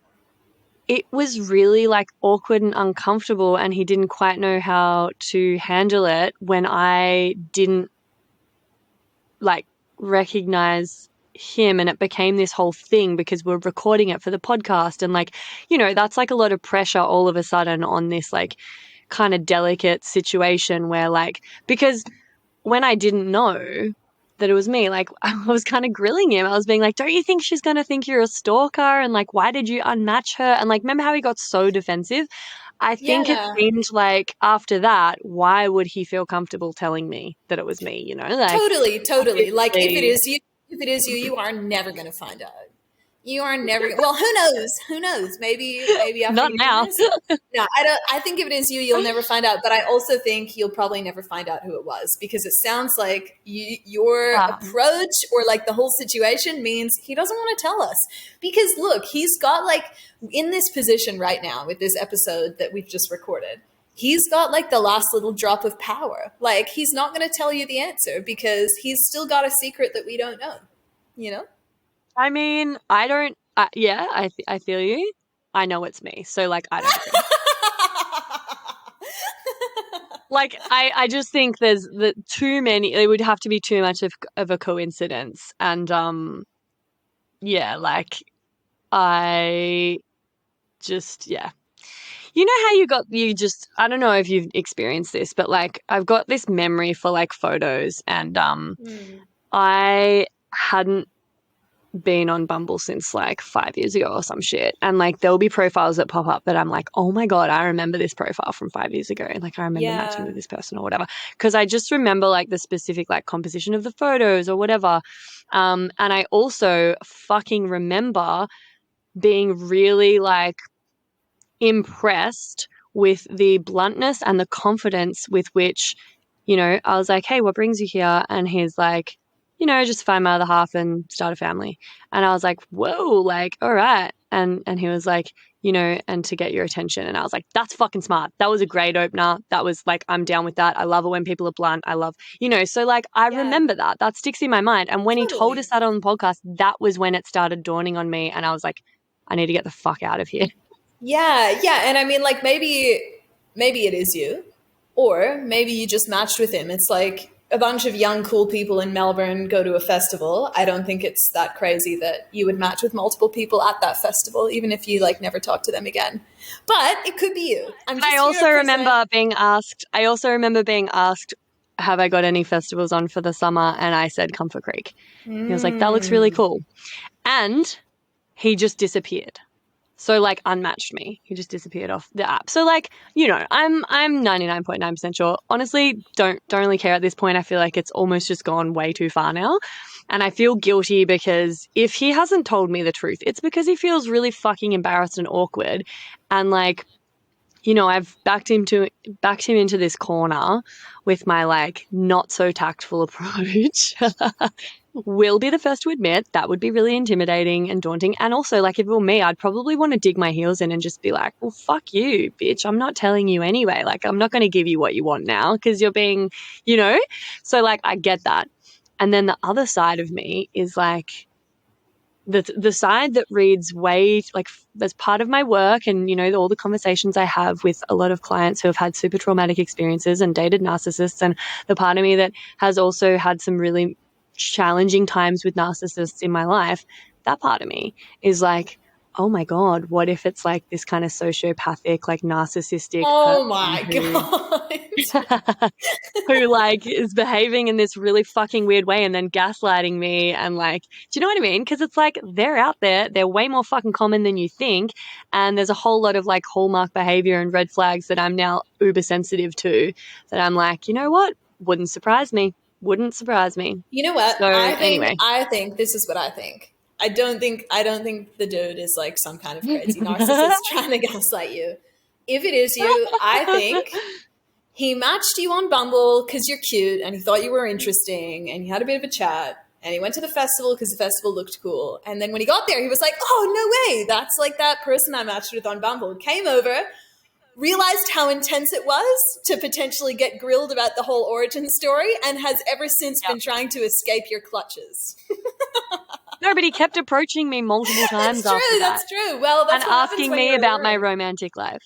it was really like awkward and uncomfortable, and he didn't quite know how to handle it when I didn't like recognize him, and it became this whole thing because we're recording it for the podcast, and like, you know, that's like a lot of pressure all of a sudden on this like kind of delicate situation where like, because when I didn't know that it was me, like I was kind of grilling him. I was being like, don't you think she's going to think you're a stalker? And like, why did you unmatch her? And like, remember how he got so defensive? I think it seemed like after that, why would he feel comfortable telling me that it was me? You know, like Totally. Like if it is you, you are never going to find out. You are never. Well, who knows? Maybe after not now. No, I don't. I think if it is you, you'll never find out. But I also think you'll probably never find out who it was, because it sounds like your approach or like the whole situation means he doesn't want to tell us. Because look, he's got like in this position right now with this episode that we've just recorded. He's got like the last little drop of power. Like he's not going to tell you the answer because he's still got a secret that we don't know. You know. I mean, I don't. I feel you. I know it's me, so like I don't care. Like I just think there's too many. It would have to be too much of a coincidence, and yeah, like I just You know how I don't know if you've experienced this, but like I've got this memory for like photos, and I hadn't been on Bumble since like 5 years ago or some shit, and like there'll be profiles that pop up that I'm like, oh my god, I remember this profile from 5 years ago, like I remember matching with this person or whatever, because I just remember like the specific like composition of the photos or whatever, and I also fucking remember being really like impressed with the bluntness and the confidence with which, you know, I was like, hey, what brings you here? And he's like, you know, just find my other half and start a family. And I was like, whoa, like, all right. And he was like, you know, and to get your attention. And I was like, that's fucking smart. That was a great opener. That was like, I'm down with that. I love it when people are blunt. I love, you know, so like, I remember that sticks in my mind. And when he told us that on the podcast, that was when it started dawning on me. And I was like, I need to get the fuck out of here. Yeah. And I mean, like maybe it is you, or maybe you just matched with him. It's like a bunch of young, cool people in Melbourne go to a festival, I don't think it's that crazy that you would match with multiple people at that festival, even if you like never talk to them again. But it could be you. I also remember being asked. Have I got any festivals on for the summer? And I said Comfort Creek. He was like, that looks really cool. And he just disappeared. So like unmatched me. He just disappeared off the app. So like, you know, I'm 99.9% sure. Honestly, don't really care at this point. I feel like it's almost just gone way too far now. And I feel guilty because if he hasn't told me the truth, it's because he feels really fucking embarrassed and awkward. And like, you know, I've backed him into this corner with my like not so tactful approach. Will be the first to admit that would be really intimidating and daunting. And also, like, if it were me, I'd probably want to dig my heels in and just be like, well, fuck you, bitch. I'm not telling you anyway. Like, I'm not going to give you what you want now because you're being, you know? So, like, I get that. And then the other side of me is like, the side that reads way like as part of my work and, you know, all the conversations I have with a lot of clients who have had super traumatic experiences and dated narcissists, and the part of me that has also had some really challenging times with narcissists in my life, that part of me is like, oh my God, what if it's like this kind of sociopathic, like narcissistic oh my God. who like is behaving in this really fucking weird way and then gaslighting me and like, do you know what I mean? Because it's like they're out there, they're way more fucking common than you think, and there's a whole lot of like hallmark behavior and red flags that I'm now uber sensitive to, that I'm like, you know what? Wouldn't surprise me. You know what? So, anyway. I think this is what I think. I don't think the dude is like some kind of crazy narcissist trying to gaslight you. If it is you, I think he matched you on Bumble because you're cute and he thought you were interesting and you had a bit of a chat, and he went to the festival because the festival looked cool. And then when he got there, he was like, oh, no way. That's like that person I matched with on Bumble. Came over, realized how intense it was to potentially get grilled about the whole origin story, and has ever since been trying to escape your clutches. No, but he kept approaching me multiple times after that. That's true. Well, that's and asking me about my romantic life.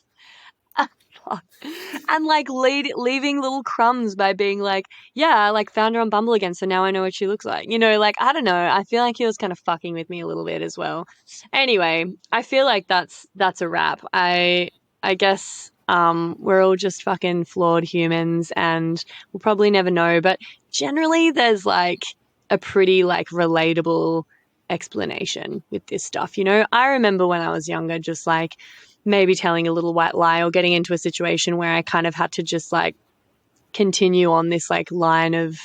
And like leaving little crumbs by being like, yeah, I like found her on Bumble again, so now I know what she looks like. You know, like, I don't know. I feel like he was kind of fucking with me a little bit as well. Anyway, I feel like that's a wrap. I guess we're all just fucking flawed humans and we'll probably never know. But generally there's like a pretty like relatable explanation with this stuff. You know, I remember when I was younger just like maybe telling a little white lie or getting into a situation where I kind of had to just like continue on this like line of,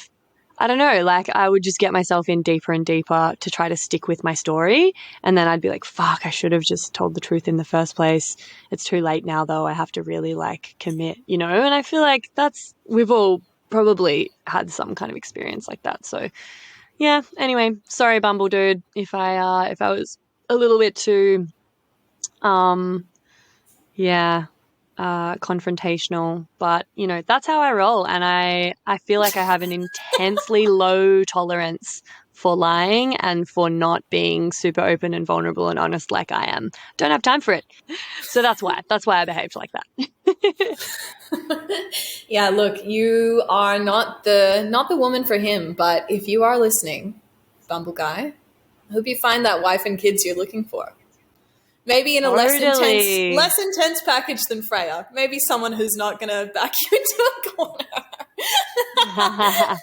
I don't know, like I would just get myself in deeper and deeper to try to stick with my story. And then I'd be like, fuck, I should have just told the truth in the first place. It's too late now though. I have to really like commit, you know? And I feel like we've all probably had some kind of experience like that. So yeah, anyway, sorry Bumble dude if I was a little bit too confrontational, but you know, that's how I roll. And I feel like I have an intensely low tolerance for lying and for not being super open and vulnerable and honest like I am. Don't have time for it. So that's why I behaved like that. Yeah, look, you are not the woman for him, but if you are listening, Bumble Guy, I hope you find that wife and kids you're looking for. Maybe in a less intense package than Freya. Maybe someone who's not going to back you into a corner.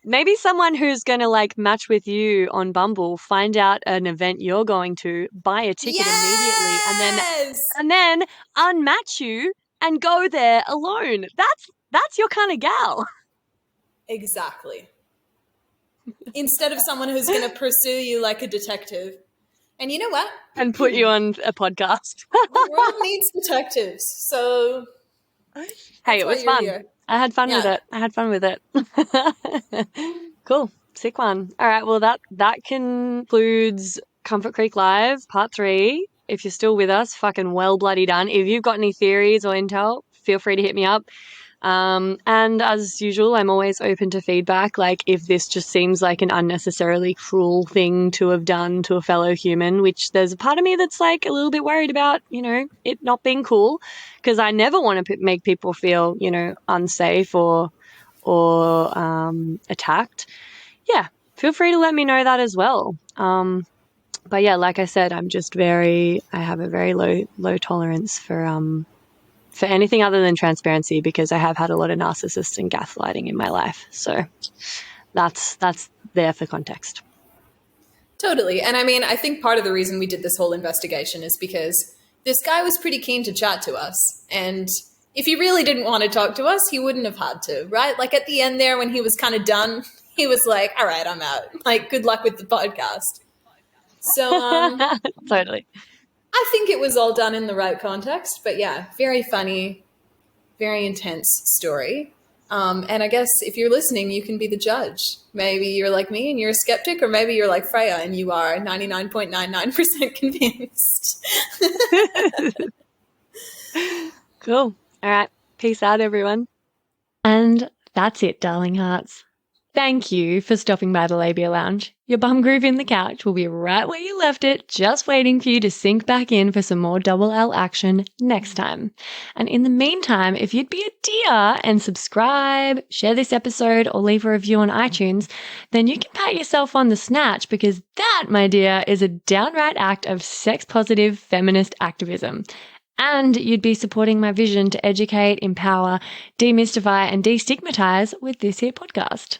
Maybe someone who's going to like match with you on Bumble, find out an event you're going to, buy a ticket immediately, and then unmatch you and go there alone. That's your kind of gal. Exactly. Instead of someone who's going to pursue you like a detective. And you know what? And put you on a podcast. The world needs detectives. So, hey, it was fun. Here. I had fun with it. Cool. Sick one. All right. Well, that concludes Comfort Creek Live Part 3. If you're still with us, fucking well bloody done. If you've got any theories or intel, feel free to hit me up. And as usual, I'm always open to feedback. Like if this just seems like an unnecessarily cruel thing to have done to a fellow human, which there's a part of me that's like a little bit worried about, you know, it not being cool, because I never want to make people feel, you know, unsafe or or attacked, yeah, feel free to let me know that as well. But yeah, like I said, I have a very low tolerance for anything other than transparency, because I have had a lot of narcissists and gaslighting in my life. So that's there for context. Totally. And I mean, I think part of the reason we did this whole investigation is because this guy was pretty keen to chat to us. And if he really didn't want to talk to us, he wouldn't have had to, right? Like at the end there, when he was kind of done, he was like, all right, I'm out. Like, good luck with the podcast. So Totally. I think it was all done in the right context. But yeah, very funny, very intense story. And I guess if you're listening, you can be the judge. Maybe you're like me and you're a skeptic, or maybe you're like Freya and you are 99.99% convinced. Cool. All right. Peace out, everyone. And that's it, darling hearts. Thank you for stopping by the Labia Lounge. Your bum groove in the couch will be right where you left it, just waiting for you to sink back in for some more double L action next time. And in the meantime, if you'd be a dear and subscribe, share this episode, or leave a review on iTunes, then you can pat yourself on the snatch, because that, my dear, is a downright act of sex-positive feminist activism. And you'd be supporting my vision to educate, empower, demystify, and destigmatize with this here podcast.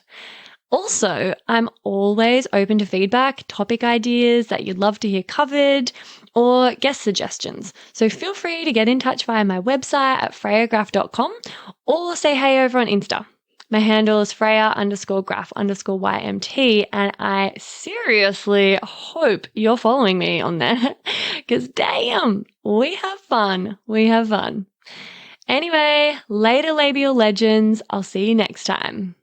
Also, I'm always open to feedback, topic ideas that you'd love to hear covered, or guest suggestions. So feel free to get in touch via my website at freyagraph.com, or say hey over on Insta. My handle is Freya_graph_YMT, and I seriously hope you're following me on there, because damn, we have fun. We have fun. Anyway, later labial legends. I'll see you next time.